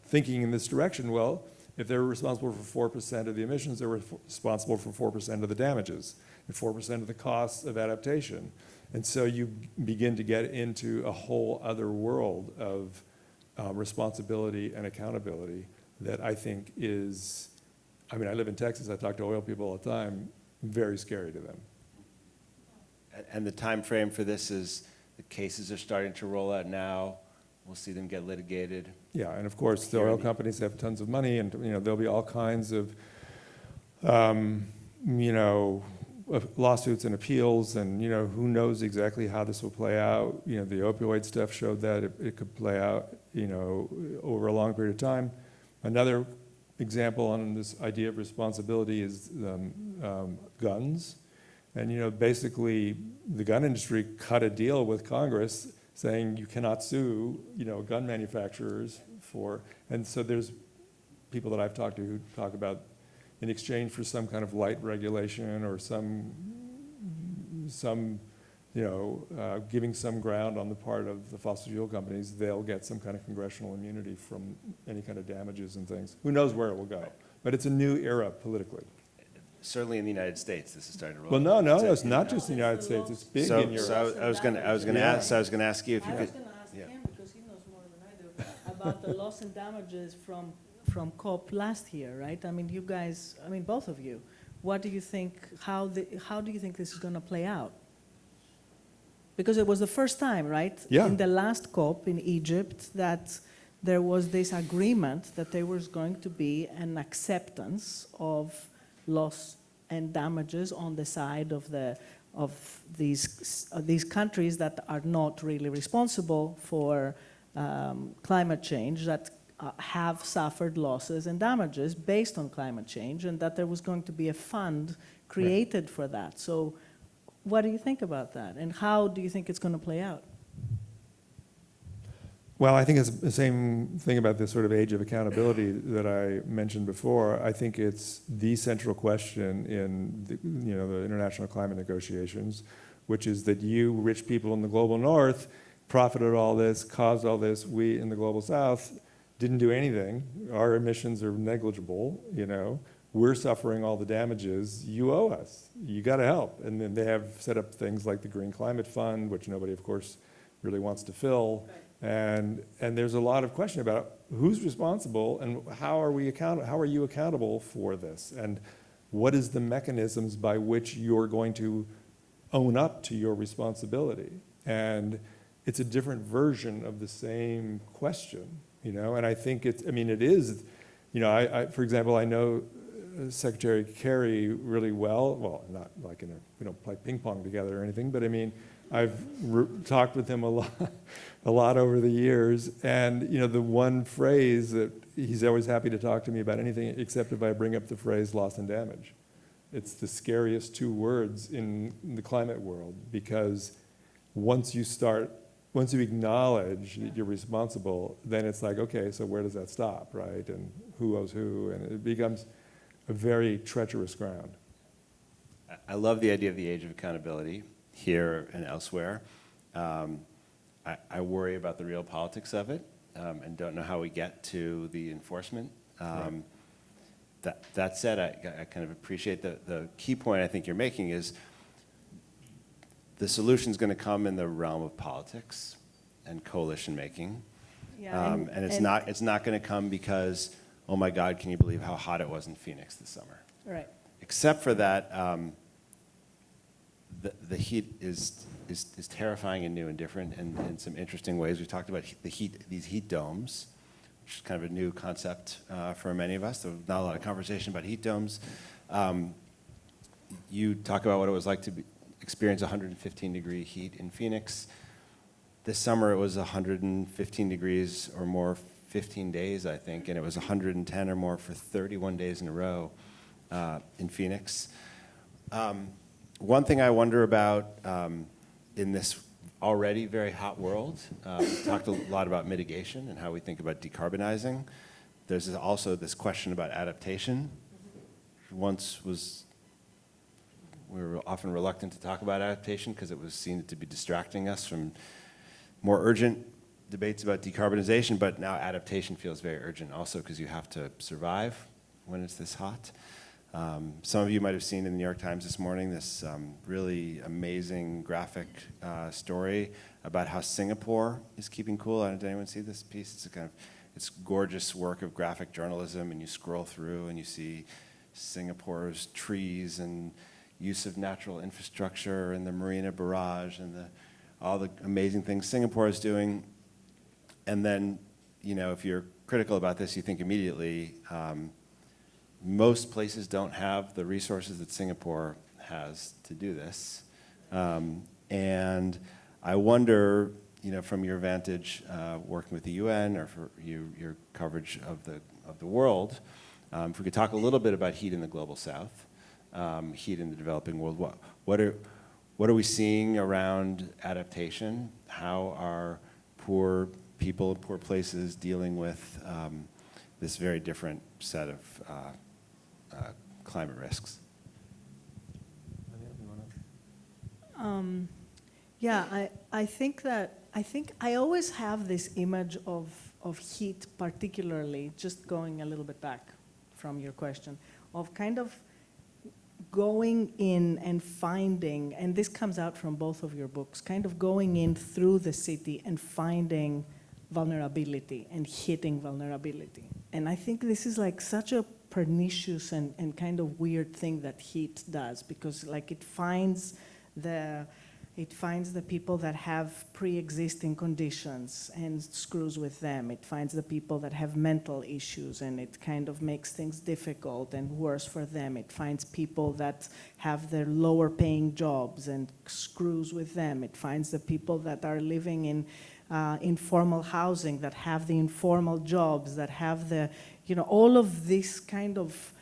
thinking in this direction. Well, if they're responsible for 4% of the emissions, they're responsible for 4% of the damages and 4% of the costs of adaptation. And so you begin to get into a whole other world of responsibility and accountability that I think is, I mean, I live in Texas, I talk to oil people all the time, very scary to them. And the time frame for this is the cases are starting to roll out now. We'll see them get litigated. Yeah, and of course, the oil companies have tons of money, and there'll be all kinds of lawsuits and appeals, and who knows exactly how this will play out. The opioid stuff showed that it could play out over a long period of time. Another example on this idea of responsibility is guns. And basically the gun industry cut a deal with Congress saying you cannot sue gun manufacturers for, and so there's people that I've talked to who talk about in exchange for some kind of light regulation or some giving some ground on the part of the fossil fuel companies, they'll get some kind of congressional immunity from any kind of damages and things. Who knows where it will go? But it's a new era politically. Certainly in the United States, this is starting to roll. Well, no, it's not just in the United States. It's big in Europe. So I was going to ask you if you I could. was going to ask him, because he knows more than I do, about the loss and damages from COP last year, right? I mean, you guys, both of you, what do you think, how do you think this is going to play out? Because it was the first time, right? Yeah. In the last COP in Egypt that there was this agreement that there was going to be an acceptance of loss and damages on the side of these countries that are not really responsible for climate change, that have suffered losses and damages based on climate change, and that there was going to be a fund created for that. So what do you think about that, and how do you think it's going to play out? Well, I think it's the same thing about this sort of age of accountability that I mentioned before. I think it's the central question in the international climate negotiations, which is that you, rich people in the global north, profited all this, caused all this. We in the global south didn't do anything. Our emissions are negligible. We're suffering all the damages. You owe us. You got to help. And then they have set up things like the Green Climate Fund, which nobody, of course, really wants to fill. And there's a lot of question about who's responsible and how are you accountable for this, and what is the mechanisms by which you're going to own up to your responsibility. And it's a different version of the same question, and I think it is, for example, I know Secretary Kerry really well, not like we don't play ping pong together or anything, but I've talked with him a lot over the years, and the one phrase that he's always happy to talk to me about anything except if I bring up the phrase loss and damage. It's the scariest two words in the climate world, because once you acknowledge that you're responsible, then it's like, okay, so where does that stop, right? And who owes who? And it becomes a very treacherous ground. I love the idea of the age of accountability here and elsewhere. I worry about the real politics of it, and don't know how we get to the enforcement. That said, I kind of appreciate the key point I think you're making is the solution's going to come in the realm of politics and coalition making. Yeah, and it's not going to come because, oh my God, can you believe how hot it was in Phoenix this summer? Right. Except for that, the heat is terrifying and new and different in some interesting ways. We talked about these heat domes, which is kind of a new concept for many of us. There's not a lot of conversation about heat domes. You talk about what it was like to experience 115-degree heat in Phoenix. This summer it was 115 degrees or more 15 days, I think, and it was 110 or more for 31 days in a row in Phoenix. One thing I wonder about in this already very hot world, we've talked a lot about mitigation and how we think about decarbonizing. There's also this question about adaptation. We were often reluctant to talk about adaptation because it was seen to be distracting us from more urgent debates about decarbonization, but now adaptation feels very urgent also because you have to survive when it's this hot. Some of you might have seen in the New York Times this morning this really amazing graphic story about how Singapore is keeping cool. Did anyone see this piece? It's gorgeous work of graphic journalism, and you scroll through and you see Singapore's trees and use of natural infrastructure and the Marina Barrage and all the amazing things Singapore is doing. And then, if you're critical about this, you think immediately, most places don't have the resources that Singapore has to do this. And I wonder, from your vantage working with the UN or for your coverage of the world, if we could talk a little bit about heat in the global south, heat in the developing world. What are we seeing around adaptation? How are poor people in poor places dealing with this very different set of climate risks? Yeah, I think I always have this image of heat, particularly, just going a little bit back from your question, of kind of going in and finding, and this comes out from both of your books, kind of going in through the city and finding vulnerability and hitting vulnerability. And I think this is like such a pernicious and kind of weird thing that heat does, because like it finds the people that have pre-existing conditions and screws with them. It finds the people that have mental issues, and it kind of makes things difficult and worse for them. It finds people that have their lower paying jobs and screws with them. It finds the people that are living in informal housing, that have the informal jobs, that have the, all of this kind of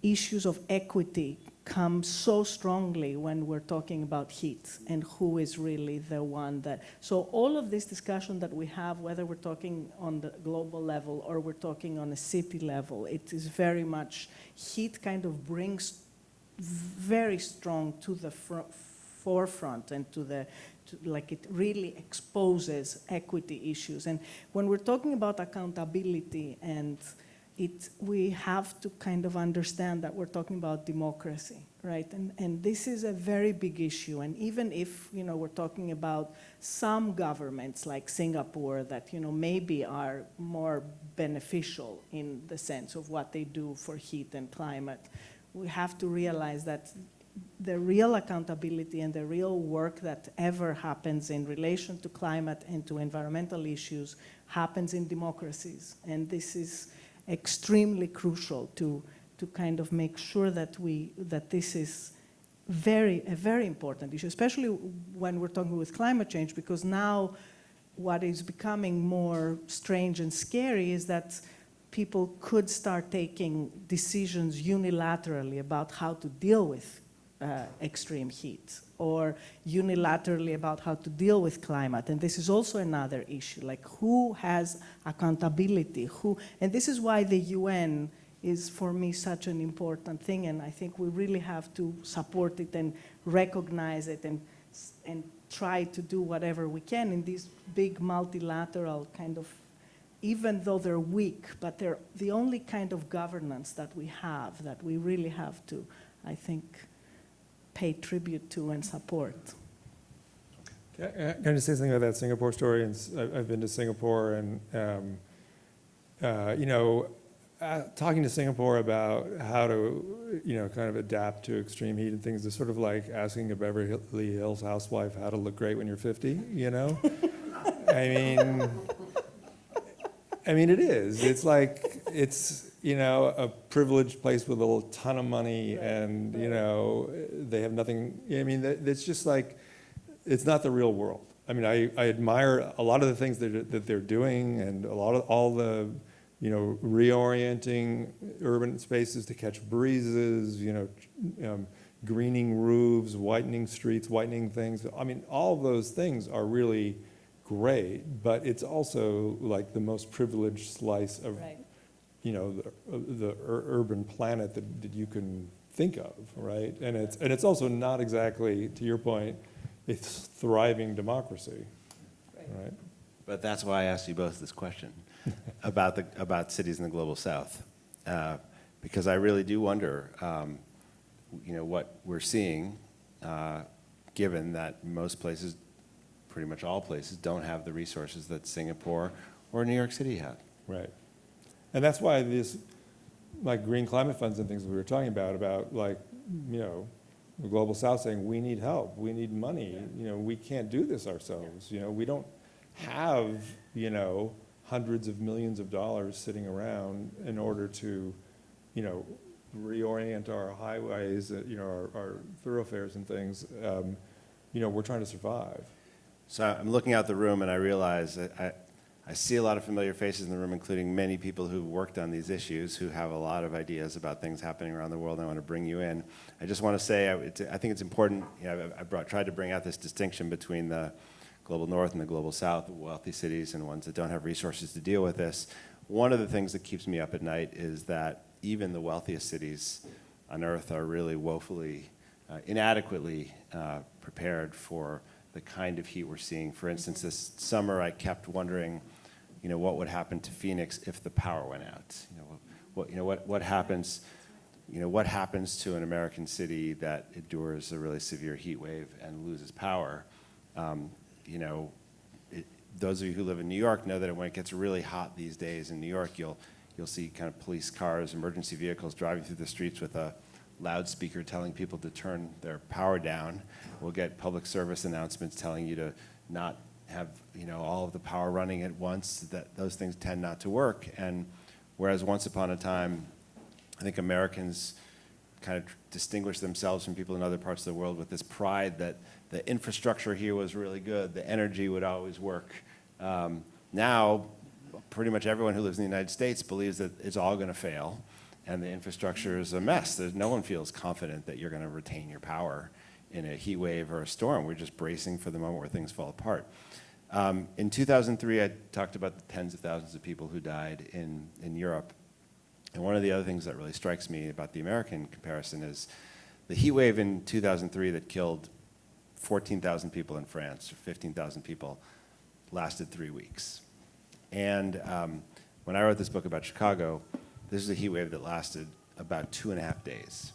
issues of equity come so strongly when we're talking about heat and who is really the one that. So all of this discussion that we have, whether we're talking on the global level or we're talking on a city level, it is very much, heat kind of brings very strong to the forefront and like it really exposes equity issues. And when we're talking about accountability and we have to kind of understand that we're talking about democracy, right? And this is a very big issue. And even if, we're talking about some governments like Singapore that, maybe are more beneficial in the sense of what they do for heat and climate, we have to realize that the real accountability and the real work that ever happens in relation to climate and to environmental issues happens in democracies. And this is extremely crucial to kind of make sure that this is a very important issue, especially when we're talking with climate change, because now what is becoming more strange and scary is that people could start taking decisions unilaterally about how to deal with extreme heat, or unilaterally about how to deal with climate. And this is also another issue, like who has accountability, and this is why the UN is for me such an important thing, and I think we really have to support it and recognize it and try to do whatever we can in these big multilateral kind of, even though they're weak, but they're the only kind of governance that we have, that we really have to, I think, pay tribute to and support. Can I just say something about that Singapore story? And I've been to Singapore, and talking to Singapore about how to, kind of adapt to extreme heat and things is sort of like asking a Beverly Hills housewife how to look great when you're 50. I mean, it is. It's like a privileged place with a ton of money, and they have nothing. I mean, it's just like, it's not the real world. I mean, I admire a lot of the things that they're doing, and all the reorienting urban spaces to catch breezes, greening roofs, whitening streets, whitening things. I mean, all of those things are really great, but it's also like the most privileged slice of, right. The urban planet that you can think of, right? And it's also not exactly, to your point, a thriving democracy, right? But that's why I asked you both this question about cities in the global south, because I really do wonder, what we're seeing, given that most places, pretty much all places, don't have the resources that Singapore or New York City have. Right. And that's why these, like green climate funds and things that we were talking about like, the Global South saying, we need help, we need money, we can't do this ourselves, we don't have, hundreds of millions of dollars sitting around in order to, reorient our highways, our thoroughfares and things. We're trying to survive. So I'm looking out the room and I realize that I see a lot of familiar faces in the room, including many people who've worked on these issues, who have a lot of ideas about things happening around the world. I want to bring you in. I just want to say, I think it's important, tried to bring out this distinction between the global north and the global south, wealthy cities and ones that don't have resources to deal with this. One of the things that keeps me up at night is that even the wealthiest cities on earth are really woefully, inadequately prepared for the kind of heat we're seeing. For instance, this summer I kept wondering, what would happen to Phoenix if the power went out? What happens? What happens to an American city that endures a really severe heat wave and loses power? Those of you who live in New York know that when it gets really hot these days in New York, you'll see kind of police cars, emergency vehicles driving through the streets with a loudspeaker telling people to turn their power down. We'll get public service announcements telling you to not have all of the power running at once. That those things tend not to work. And whereas once upon a time, I think Americans kind of distinguished themselves from people in other parts of the world with this pride that the infrastructure here was really good, the energy would always work. Now, pretty much everyone who lives in the United States believes that it's all going to fail, and the infrastructure is a mess. No one feels confident that you're going to retain your power in a heat wave or a storm. We're just bracing for the moment where things fall apart. In 2003, I talked about the tens of thousands of people who died in Europe. And one of the other things that really strikes me about the American comparison is the heat wave in 2003 that killed 14,000 people in France, or 15,000 people, lasted 3 weeks. And when I wrote this book about Chicago, this is a heat wave that lasted about 2.5 days.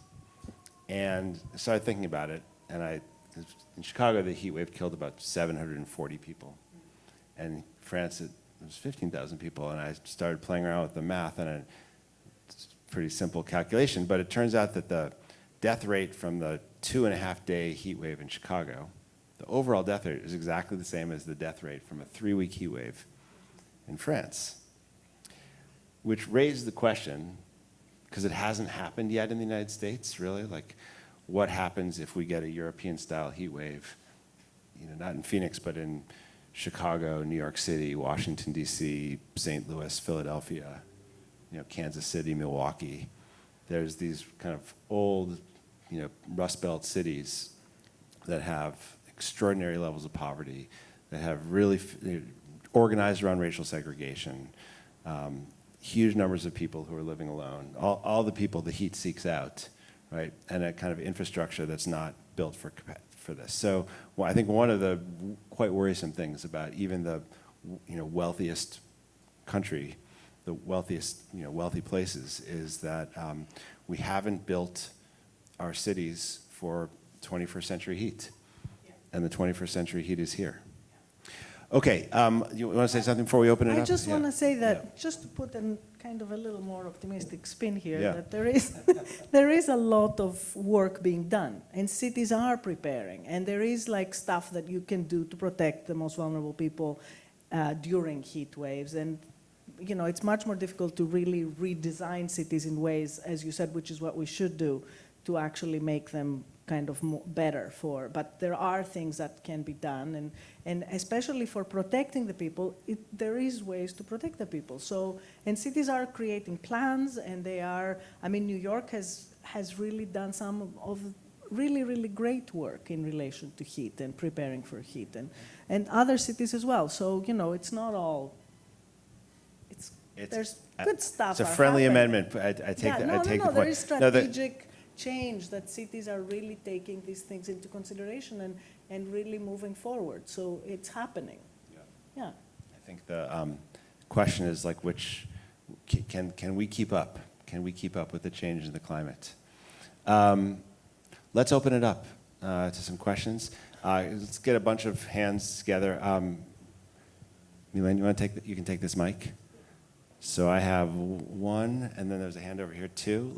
And I started thinking about it, and in Chicago, the heat wave killed about 740 people. And in France, it was 15,000 people, and I started playing around with the math, and it's a pretty simple calculation, but it turns out that the death rate from the 2.5-day heat wave in Chicago, the overall death rate is exactly the same as the death rate from a 3-week heat wave in France, which raised the question, because it hasn't happened yet in the United States, really, like what happens if we get a European-style heat wave, not in Phoenix, but in Chicago, New York City, Washington, D.C., St. Louis, Philadelphia, Kansas City, Milwaukee. There's these kind of old, Rust Belt cities that have extraordinary levels of poverty, that have really organized around racial segregation, huge numbers of people who are living alone, all the people the heat seeks out, right? And a kind of infrastructure that's not built for this. So I think one of the quite worrisome things about even the wealthiest country, the wealthiest wealthy places, is that we haven't built our cities for 21st century heat, and the 21st century heat is here. Okay, you want to say something before we open it up? I just want to say that, just to put a kind of a little more optimistic spin here, that there is a lot of work being done, and cities are preparing, and there is like stuff that you can do to protect the most vulnerable people during heat waves, and it's much more difficult to really redesign cities in ways, as you said, which is what we should do, to actually make them kind of better but there are things that can be done, and especially for protecting the people, there is ways to protect the people. So, and cities are creating plans, and New York has really done some of really, really great work in relation to heat and preparing for heat, and other cities as well. So, it's not all, there's good stuff. It's a friendly amendment. I take the point. There is strategic change that cities are really taking these things into consideration and really moving forward. So it's happening. Yeah. I think the question is like, can we keep up? Can we keep up with the change in the climate? Let's open it up to some questions. Let's get a bunch of hands together. Eleni, you can take this mic. So I have one, and then there's a hand over here, two.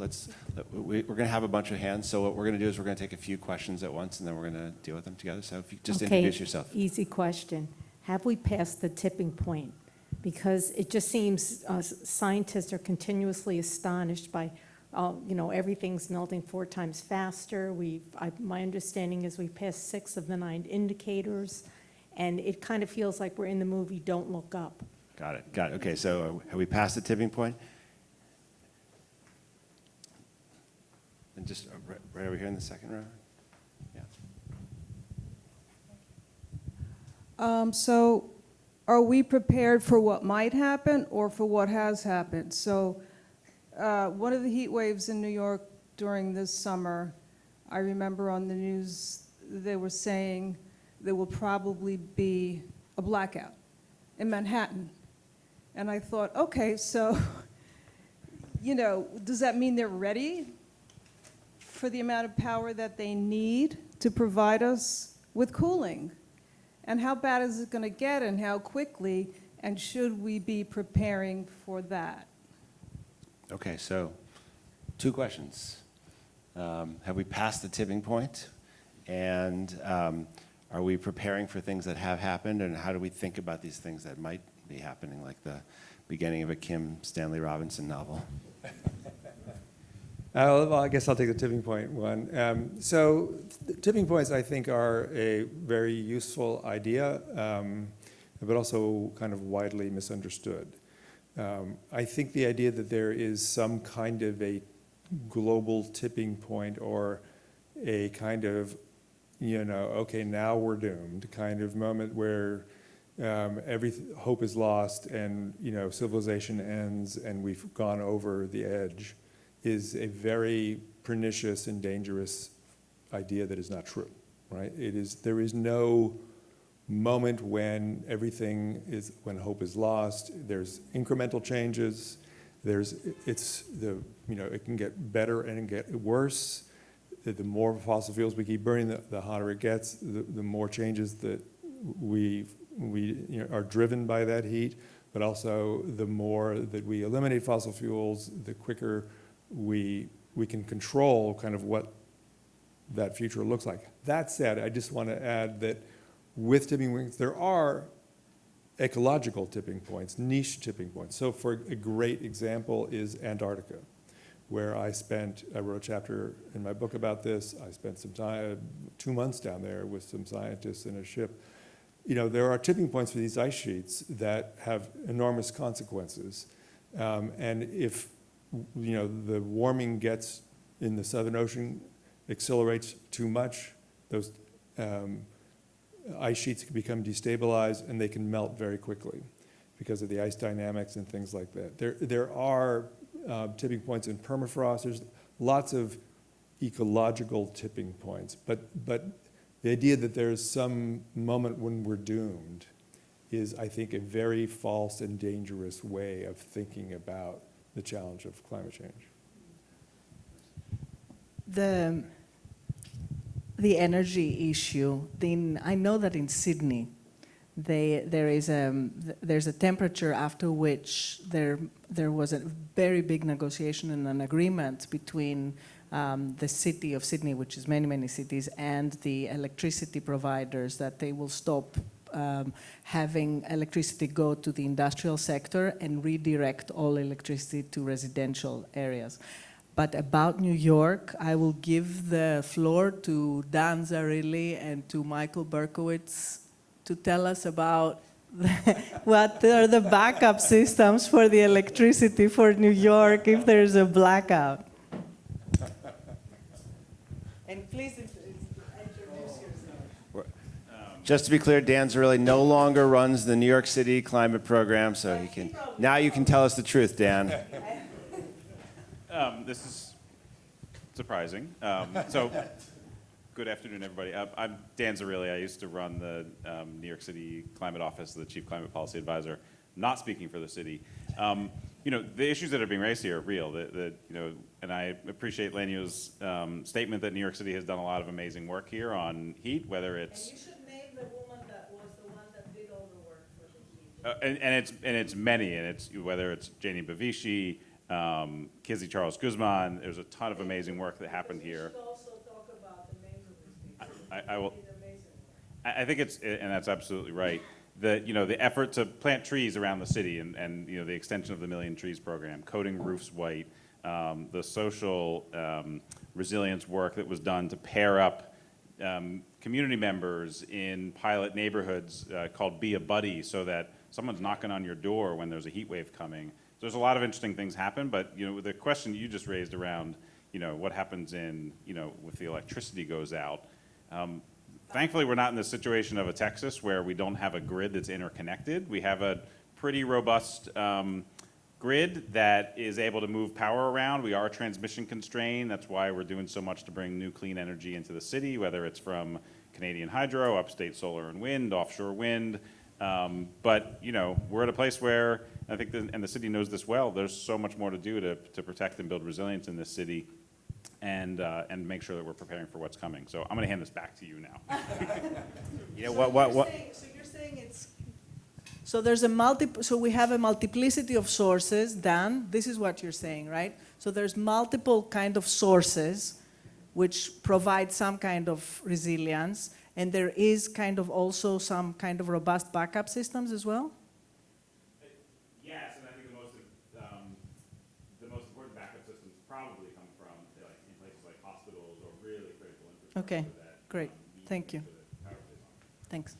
We're going to have a bunch of hands. So what we're going to do is we're going to take a few questions at once, and then we're going to deal with them together. So if you just introduce yourself. Easy question. Have we passed the tipping point? Because it just seems scientists are continuously astonished by, everything's melting 4 times faster. My understanding is we've passed 6 of the 9 indicators, and it kind of feels like we're in the movie Don't Look Up. Got it. Okay, so have we passed the tipping point? And just right over here in the second row. Yeah. So are we prepared for what might happen or for what has happened? So one of the heat waves in New York during this summer, I remember on the news they were saying there will probably be a blackout in Manhattan. And I thought, okay, so, does that mean they're ready for the amount of power that they need to provide us with cooling? And how bad is it going to get, and how quickly, and should we be preparing for that? Okay, so 2 questions. Have we passed the tipping point? And are we preparing for things that have happened? And how do we think about these things that might be happening, like the beginning of a Kim Stanley Robinson novel? Well, I guess I'll take the tipping point one. So tipping points, I think, are a very useful idea, but also kind of widely misunderstood. I think the idea that there is some kind of a global tipping point or a kind of, okay, now we're doomed kind of moment where every hope is lost and, civilization ends and we've gone over the edge is a very pernicious and dangerous idea that is not true, right? There is no moment when when hope is lost. There's incremental changes. It can get better and get worse. The more fossil fuels we keep burning, the hotter it gets. The more changes that we are driven by that heat, but also the more that we eliminate fossil fuels, the quicker we can control kind of what that future looks like. That said, I just want to add that with tipping points, there are ecological tipping points, niche tipping points. So for a great example is Antarctica, where I wrote a chapter in my book about this. I spent some time, 2 months down there with some scientists in a ship. There are tipping points for these ice sheets that have enormous consequences. And if, the warming gets in the Southern Ocean, accelerates too much, those ice sheets can become destabilized and they can melt very quickly because of the ice dynamics and things like that. There are tipping points in permafrost. There's lots of ecological tipping points, but the idea that there's some moment when we're doomed is, I think, a very false and dangerous way of thinking about the challenge of climate change. The energy issue. I know that in Sydney, there's a temperature after which there was a very big negotiation and an agreement between the city of Sydney, which is many, many cities, and the electricity providers that they will stop having electricity go to the industrial sector and redirect all electricity to residential areas. But about New York, I will give the floor to Dan Zarilli and to Michael Berkowitz to tell us about what are the backup systems for the electricity for New York if there's a blackout. And please introduce yourself. Just to be clear, Dan Zarilli no longer runs the New York City climate program, so now you can tell us the truth, Dan. This is surprising. So, good afternoon, everybody. I'm Dan Zarilli. I used to run the New York City Climate Office, the Chief Climate Policy Advisor. not speaking for the city. The issues that are being raised here are real. And I appreciate Lenio's statement that New York City has done a lot of amazing work here on heat, whether it's. And you should name the woman that was the one that did all the work for the heat. And it's many, and it's whether it's Janie Bavishi, Kizzy Charles Guzman. There's a ton of amazing work that happened here. We should also talk about the names of these people. I will. They did amazing work. I think and that's absolutely right. The effort to plant trees around the city and the extension of the Million Trees program, coating roofs white, the social resilience work that was done to pair up community members in pilot neighborhoods called Be a Buddy, so that someone's knocking on your door when there's a heat wave coming. So there's a lot of interesting things happen, but the question you just raised around what happens if the electricity goes out. Thankfully, we're not in the situation of a Texas where we don't have a grid that's interconnected. We have a pretty robust grid that is able to move power around. We are transmission constrained. That's why we're doing so much to bring new clean energy into the city, whether it's from Canadian hydro, upstate solar and wind, offshore wind. But we're at a place where I think, and the city knows this well, there's so much more to do to protect and build resilience in this city. And make sure that we're preparing for what's coming. So I'm going to hand this back to you now. So you're saying it's. So there's So we have a multiplicity of sources. Dan, this is what you're saying, right? So there's multiple kind of sources, which provide some kind of resilience, and there is kind of also some kind of robust backup systems as well. Yes, and I think the most important backup systems probably come from in places like hospitals or really critical infrastructure. Okay, that, great. Thank you. so that power stays on. Thanks.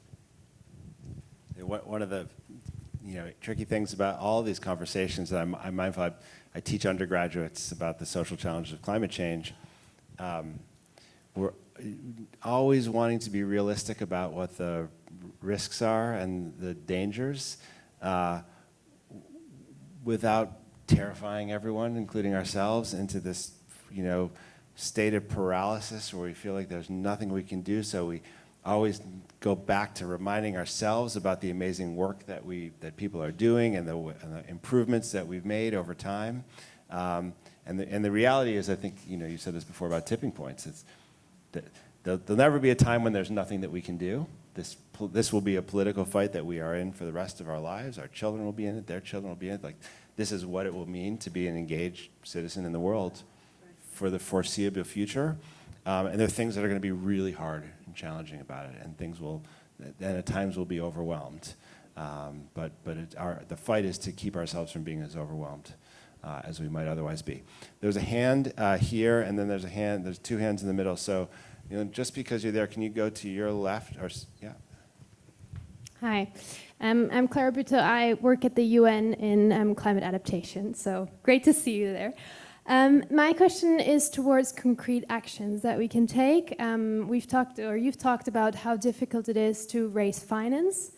One of the tricky things about all of these conversations that I'm mindful of, I teach undergraduates about the social challenges of climate change. We're always wanting to be realistic about what the risks are and the dangers without terrifying everyone, including ourselves, into this state of paralysis where we feel like there's nothing we can do. So we always go back to reminding ourselves about the amazing work that people are doing and the improvements that we've made over time. And the reality is, I think you said this before about tipping points. It's there'll never be a time when there's nothing that we can do. This will be a political fight that we are in for the rest of our lives. Our children will be in it. Their children will be in it. Like, this is what it will mean to be an engaged citizen in the world for the foreseeable future. And there are things that are going to be really hard and challenging about it, and and at times we'll be overwhelmed. But the fight is to keep ourselves from being as overwhelmed as we might otherwise be. There's a hand here, and then there's two hands in the middle. So, just because you're there, can you go to your left? Yeah. Hi, I'm Clara Buto. I work at the UN in climate adaptation, so great to see you there. My question is towards concrete actions that we can take. You've talked about how difficult it is to raise finance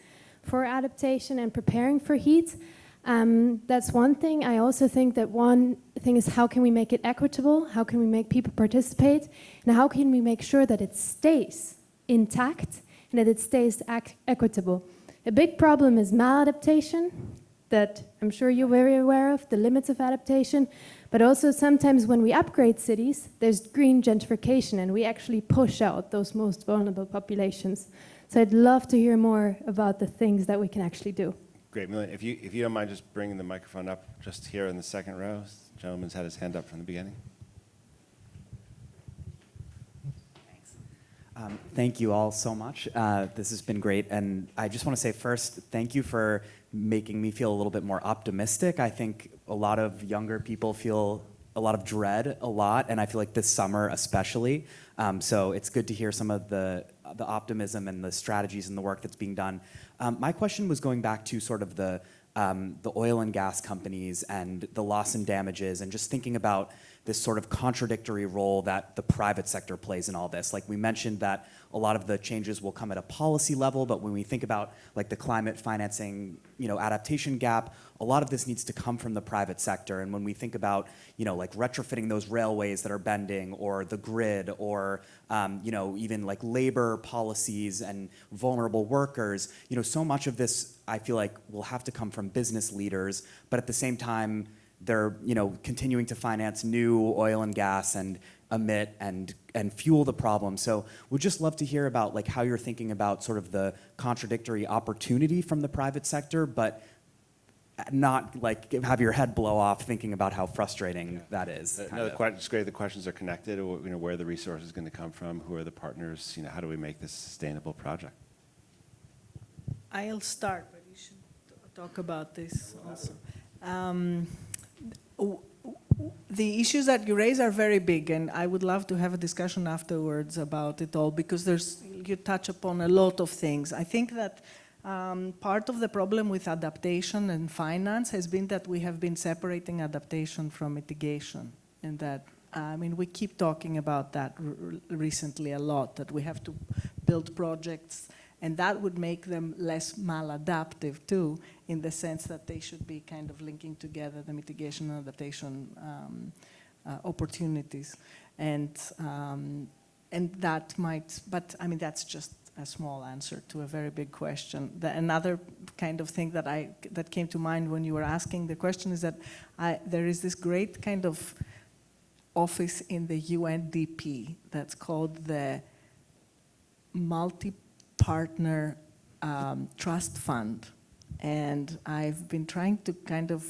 for adaptation and preparing for heat. That's one thing. I also think that one thing is, how can we make it equitable? How can we make people participate? And how can we make sure that it stays intact and that it stays equitable? A big problem is maladaptation, that I'm sure you're very aware of, the limits of adaptation. But also sometimes when we upgrade cities, there's green gentrification, and we actually push out those most vulnerable populations. So I'd love to hear more about the things that we can actually do. Great, Milian. If you don't mind just bringing the microphone up just here in the second row. The gentleman's had his hand up from the beginning. Thank you all so much. This has been great. And I just want to say first, thank you for making me feel a little bit more optimistic. I think a lot of younger people feel a lot of dread a lot, and I feel like this summer especially. So it's good to hear some of the optimism and the strategies and the work that's being done. My question was going back to sort of the oil and gas companies and the loss and damages, and just thinking about this sort of contradictory role that the private sector plays in all this. Like, we mentioned that a lot of the changes will come at a policy level, but when we think about like the climate financing, adaptation gap, a lot of this needs to come from the private sector. And when we think about, like retrofitting those railways that are bending, or the grid, or, even like labor labor policies and vulnerable workers, so much of this, I feel like, will have to come from business leaders, but at the same time, they're, continuing to finance new oil and gas and emit and fuel the problem. So we'd just love to hear about like how you're thinking about sort of the contradictory opportunity from the private sector, but not like have your head blow off thinking about how frustrating that is. No, it's great. The questions are connected. Where the resource is going to come from, who are the partners, how do we make this a sustainable project? I'll start, but you should talk about this also. The issues that you raise are very big, and I would love to have a discussion afterwards about it all, because you touch upon a lot of things. I think that part of the problem with adaptation and finance has been that we have been separating adaptation from mitigation, and that, we keep talking about that recently a lot, that we have to build projects, and that would make them less maladaptive too, in the sense that they should be kind of linking together the mitigation and adaptation opportunities. And that might, but that's just a small answer to a very big question. Another kind of thing that came to mind when you were asking the question is that there is this great kind of office in the UNDP that's called the Multi-Partner Trust Fund. And I've been trying to kind of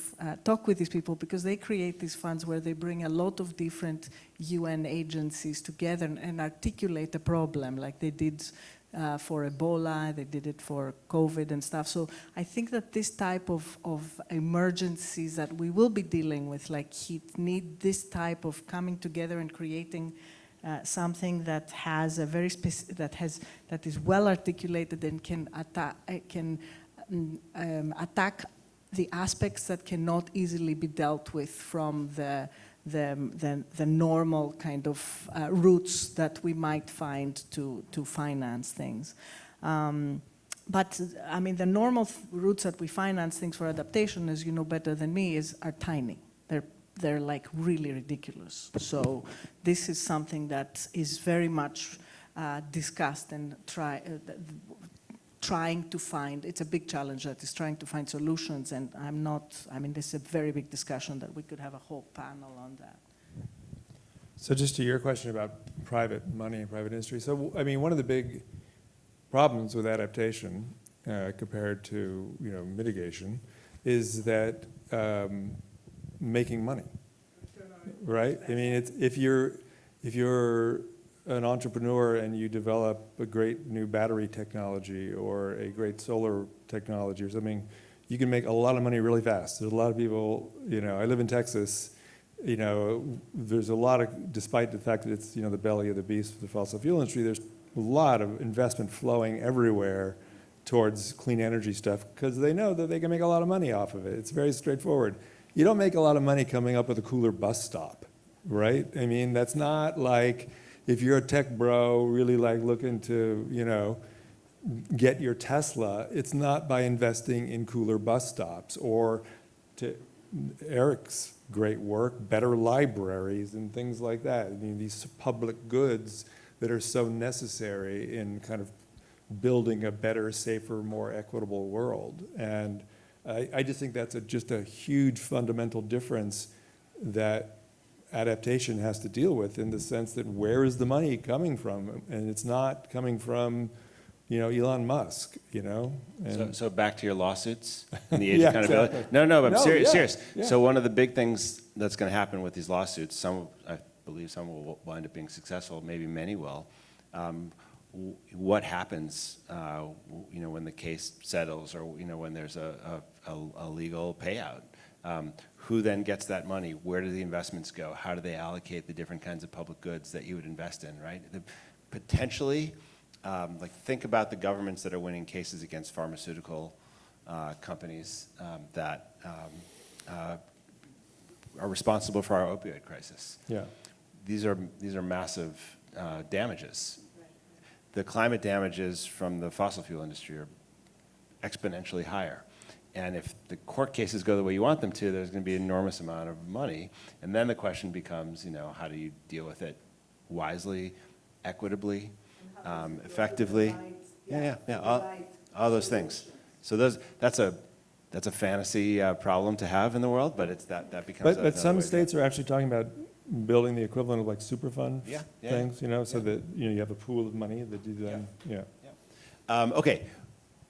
talk with these people, because they create these funds where they bring a lot of different UN agencies together and articulate a problem, like they did for Ebola, they did it for COVID and stuff. So I think that this type of emergencies that we will be dealing with, like heat, need this type of coming together and creating something that has a very that is well articulated and can attack the aspects that cannot easily be dealt with from the normal kind of routes that we might find to finance things. But the normal routes that we finance things for adaptation, as you know better than me, are tiny. They're like really ridiculous. So this is something that is very much discussed and trying to find, it's a big challenge that is trying to find solutions, and this is a very big discussion that we could have a whole panel on that. So just to your question about private money and private industry, so one of the big problems with adaptation compared to mitigation is that making money, right? If you're an entrepreneur and you develop a great new battery technology or a great solar technology or something, you can make a lot of money really fast. There's a lot of people, I live in Texas, there's a lot of, despite the fact that it's, the belly of the beast of the fossil fuel industry, there's a lot of investment flowing everywhere towards clean energy stuff, because they know that they can make a lot of money off of it. It's very straightforward. You don't make a lot of money coming up with a cooler bus stop, right? That's not like, if you're a tech bro really looking to, get your Tesla, it's not by investing in cooler bus stops, or to Eric's great work, better libraries and things like that. These public goods that are so necessary in kind of building a better, safer, more equitable world. And I just think that's just a huge fundamental difference that adaptation has to deal with, in the sense that where is the money coming from? And it's not coming from, Elon Musk, And So back to your lawsuits and the age Yeah, of accountability. exactly. No, but I'm serious. Yeah, Serious. yeah. So one of the big things that's going to happen with these lawsuits, I believe some will wind up being successful, maybe many will. What happens, when the case settles, or when there's a legal payout? Who then gets that money? Where do the investments go? How do they allocate the different kinds of public goods that you would invest in, right? Potentially, think about the governments that are winning cases against pharmaceutical companies that are responsible for our opioid crisis. Yeah. These are massive damages. The climate damages from the fossil fuel industry are exponentially higher. And if the court cases go the way you want them to, there's going to be an enormous amount of money. And then the question becomes, how do you deal with it wisely, equitably? And how effectively. All those things. So that's a fantasy problem to have in the world, but that becomes. But some states are actually talking about building the equivalent of like Superfund Yeah. things, so that, you have a pool of money that you then, Okay,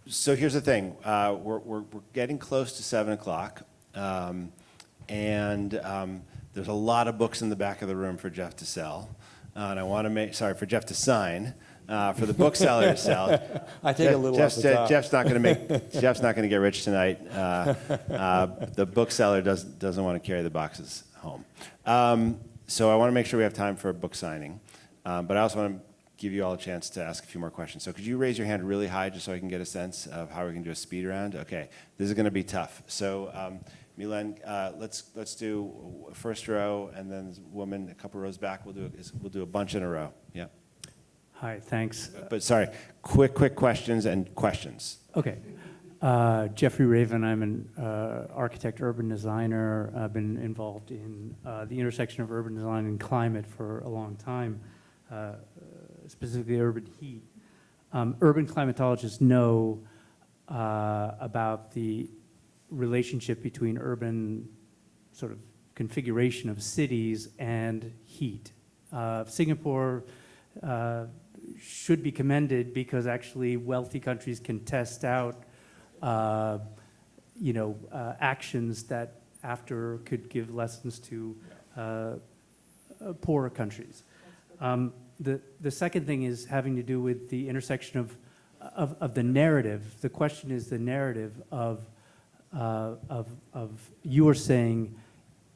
so here's the thing. We're getting close to 7 o'clock, and there's a lot of books in the back of the room for Jeff to sell, and I want to for Jeff to sign, for the bookseller to sell. I take a little off the top. Jeff's not going to get rich tonight. The bookseller doesn't want to carry the boxes home. So I want to make sure we have time for a book signing, but I also want to give you all a chance to ask a few more questions. So could you raise your hand really high just so I can get a sense of how we can do a speed round? Okay, this is going to be tough. So Milen, let's do first row, and then woman a couple rows back. We'll do a bunch in a row. Yeah. Hi, thanks. But sorry, quick questions and questions. Okay. Jeffrey Raven, I'm an architect, urban designer. I've been involved in the intersection of urban design and climate for a long time, specifically urban heat. Urban climatologists know about the relationship between urban sort of configuration of cities and heat. Singapore should be commended because actually wealthy countries can test out actions that after could give lessons to poorer countries. The second thing is having to do with the intersection of the narrative. The question is the narrative of you are saying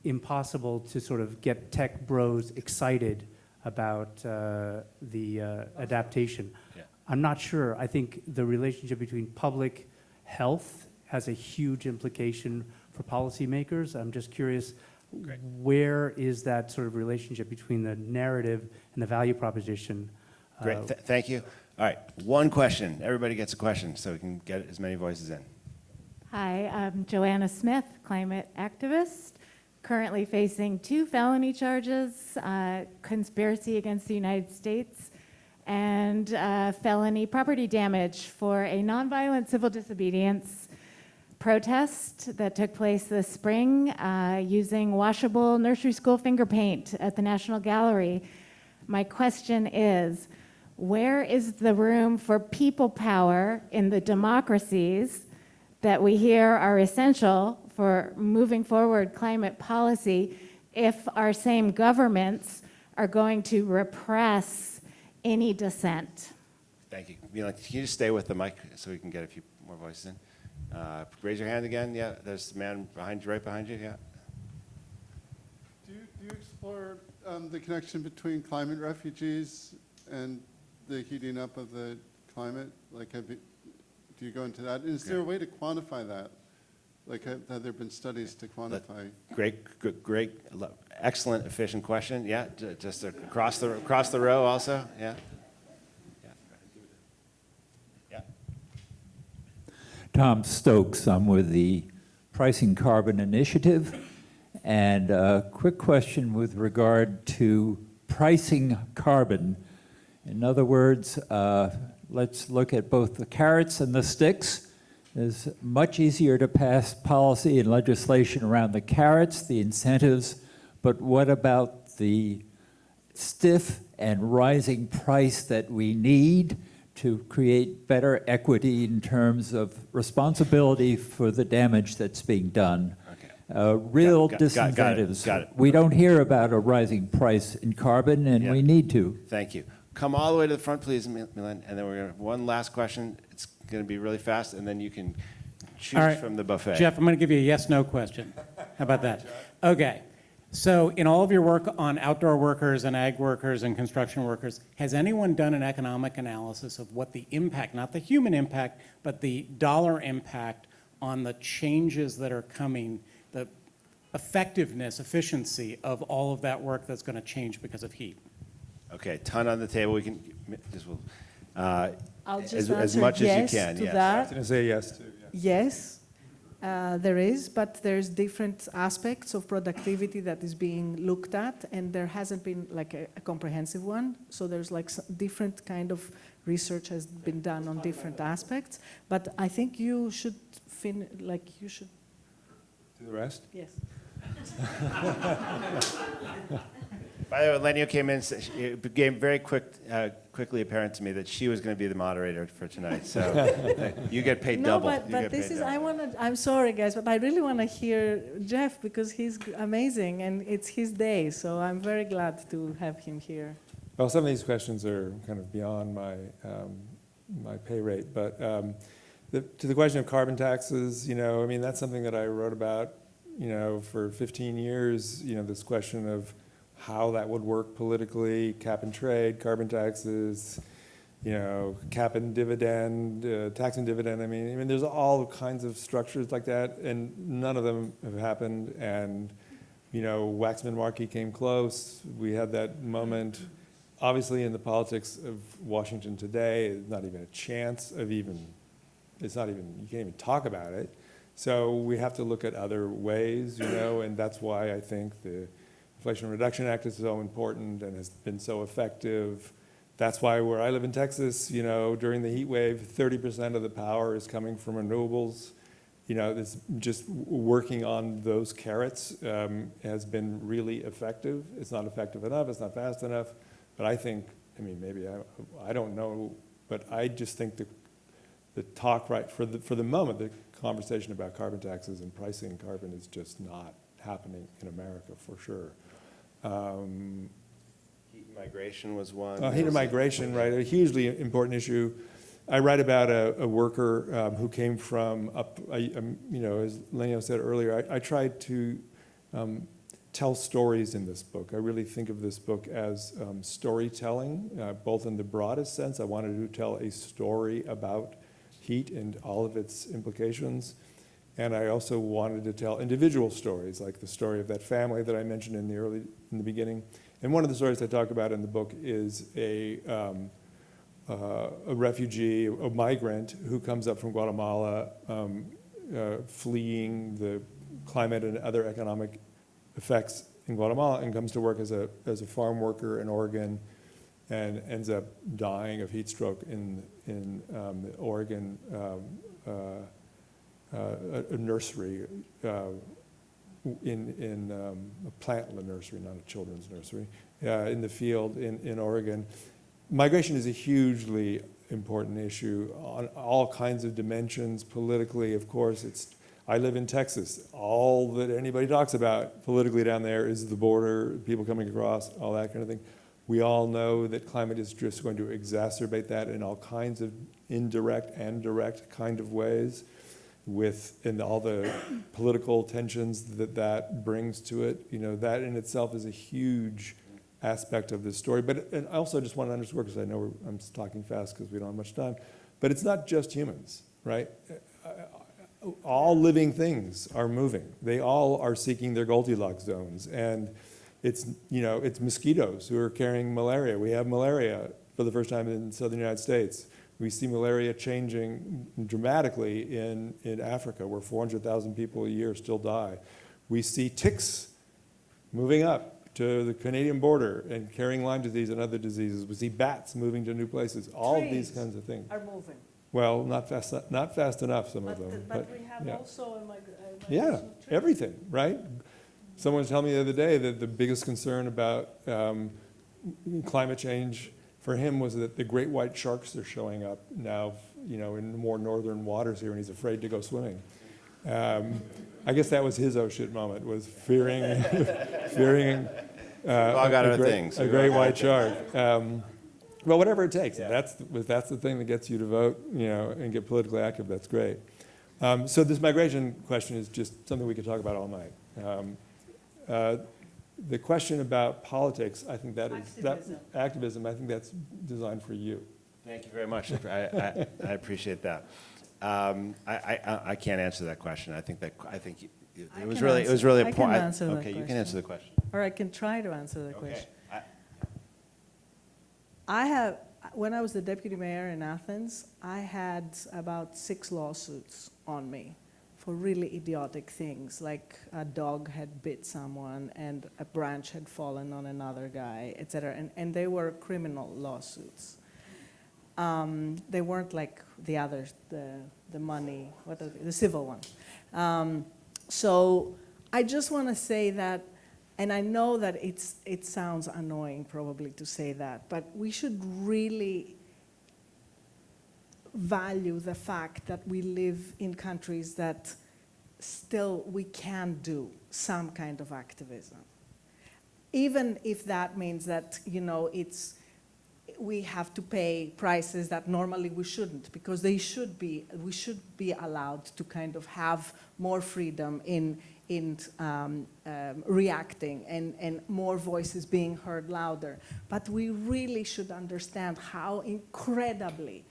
impossible to sort of get tech bros excited about the adaptation. Yeah. I'm not sure. I think the relationship between public health has a huge implication for policymakers. I'm just curious, Great. Where is that sort of relationship between the narrative and the value proposition? Great, thank you. All right, one question. Everybody gets a question so we can get as many voices in. Hi, I'm Joanna Smith, climate activist, currently facing 2 felony charges, conspiracy against the United States, and felony property damage for a nonviolent civil disobedience protest that took place this spring using washable nursery school finger paint at the National Gallery. My question is, where is the room for people power in the democracies that we hear are essential for moving forward climate policy if our same governments are going to repress any dissent? Thank you. Can you just stay with the mic so we can get a few more voices in? Raise your hand again. Yeah, there's a man right behind you. Yeah. Do you explore the connection between climate refugees and the heating up of the climate? Like, do you go into that? Is there a way to quantify that? Like, have there been studies to quantify? Great, excellent, efficient question. Yeah, just across the row also. Yeah. Tom Stokes, I'm with the Pricing Carbon Initiative. And a quick question with regard to pricing carbon. In other words, let's look at both the carrots and the sticks. It's much easier to pass policy and legislation around the carrots, the incentives, but what about the stiff and rising price that we need to create better equity in terms of responsibility for the damage that's being done? Okay. Real Got disincentives. Got it. We don't hear about a rising price in carbon, and we need to. Thank you. Come all the way to the front, please, Milen, and then we're going to one last question. It's going to be really fast, and then you can choose from the buffet. Jeff, I'm going to give you a yes/no question. How about that? Okay. So in all of your work on outdoor workers and ag workers and construction workers, has anyone done an economic analysis of what the impact, not the human impact, but the dollar impact on the changes that are coming, the effectiveness, efficiency of all of that work that's going to change because of heat? Okay, ton on the table. We can just I'll just as answer much yes as you can. to Yes. I was that. going to say yes too. Yes, there is, but there's different aspects of productivity that is being looked at, and there hasn't been like a comprehensive one. So there's like different kind of research has been done on different aspects. But I think you should you should. Do the rest? Yes. By the way, Eleni came in, it became very quickly apparent to me that she was going to be the moderator for tonight. So you get paid double. No, but this is, I'm sorry guys, but I really want to hear Jeff because he's amazing and it's his day. So I'm very glad to have him here. Well, some of these questions are kind of beyond my, my pay rate, but to the question of carbon taxes, I mean, that's something that I wrote about, for 15 years, this question of how that would work politically, cap and trade, carbon taxes, cap and dividend, tax and dividend. I mean, there's all kinds of structures like that, and none of them have happened. And, Waxman-Markey came close. We had that moment. Obviously, in the politics of Washington today, there's not even a chance of you can't even talk about it. So we have to look at other ways, and that's why I think the Inflation Reduction Act is so important and has been so effective. That's why where I live in Texas, during the heat wave, 30% of the power is coming from renewables. This just working on those carrots has been really effective. It's not effective enough, it's not fast enough, but I think, maybe I don't know, but I just think the talk for the moment, the conversation about carbon taxes and pricing carbon is just not happening in America for sure. Heat and migration was one. Heat and migration, right, a hugely important issue. I write about a worker who came from as Lenio said earlier, I tried to tell stories in this book. I really think of this book as storytelling, both in the broadest sense. I wanted to tell a story about heat and all of its implications. And I also wanted to tell individual stories, like the story of that family that I mentioned in the beginning. And one of the stories I talk about in the book is a refugee, a migrant who comes up from Guatemala, fleeing the climate and other economic effects in Guatemala, and comes to work as a farm worker in Oregon, and ends up dying of heat stroke in the Oregon. A nursery in a plant nursery, not a children's nursery, in the field in Oregon. Migration is a hugely important issue on all kinds of dimensions. Politically, of course, I live in Texas. All that anybody talks about politically down there is the border, people coming across, all that kind of thing. We all know that climate is just going to exacerbate that in all kinds of indirect and direct kind of ways, and all the political tensions that brings to it. That in itself is a huge aspect of this story. And I also just want to underscore, because I know I'm talking fast because we don't have much time, but it's not just humans, right? All living things are moving. They all are seeking their Goldilocks zones. And it's mosquitoes who are carrying malaria. We have malaria for the first time in the southern United States. We see malaria changing dramatically in Africa, where 400,000 people a year still die. We see ticks moving up to the Canadian border and carrying Lyme disease and other diseases. We see bats moving to new places. All of these kinds of things Are moving. Well, not fast enough, some of them. But we have yeah. also a Yeah, everything, right? Someone was telling me the other day that the biggest concern about climate change for him was that the great white sharks are showing up now, in more northern waters here, and he's afraid to go swimming. I guess that was his oh shit moment, was fearing all got a our great, things. a great white shark. Well, whatever it takes. Yeah. If that's the thing that gets you to vote, and get politically active, that's great. So this migration question is just something we could talk about all night. The question about politics, I think activism, I think that's designed for you. Thank you very much. I appreciate that. I can't answer that question. I think it was really I can answer that okay, you can answer the question. Or I can try to answer the Okay. question. When I was the deputy mayor in Athens, I had about 6 lawsuits on me for really idiotic things, like a dog had bit someone and a branch had fallen on another guy, etc. And they were criminal lawsuits. They weren't like the others, the money, what are they? The civil one. So I just want to say that, and I know that it sounds annoying probably to say that, but we should really value the fact that we live in countries that still we can do some kind of activism. Even if that means that, we have to pay prices that normally we shouldn't, because we should be allowed to kind of have more freedom in reacting and more voices being heard louder. But we really should understand how incredibly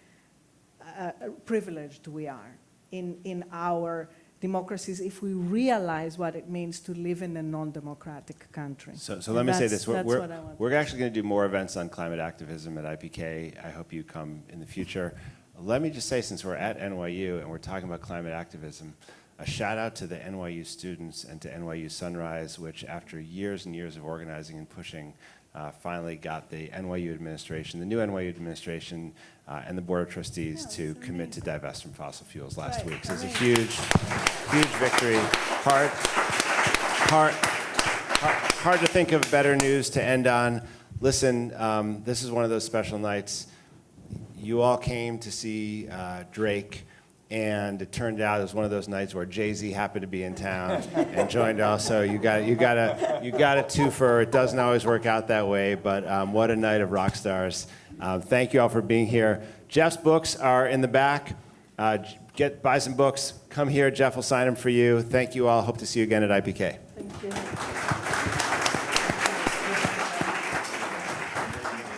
privileged we are in our democracies if we realize what it means to live in a non-democratic country. So let me say this. That's what I want. We're actually going to do more events on climate activism at IPK. I hope you come in the future. Let me just say, since we're at NYU and we're talking about climate activism, a shout out to the NYU students and to NYU Sunrise, which after years and years of organizing and pushing, finally got the NYU administration, the new NYU administration, and the Board of Trustees to commit to divest from fossil fuels last week. So it's a huge, huge victory. Hard to think of better news to end on. Listen, this is one of those special nights. You all came to see Drake, and it turned out it was one of those nights where Jay-Z happened to be in town and joined also. You got a twofer. It doesn't always work out that way, but what a night of rock stars. Thank you all for being here. Jeff's books are in the back. Buy some books. Come here. Jeff will sign them for you. Thank you all. Hope to see you again at IPK. Thank you.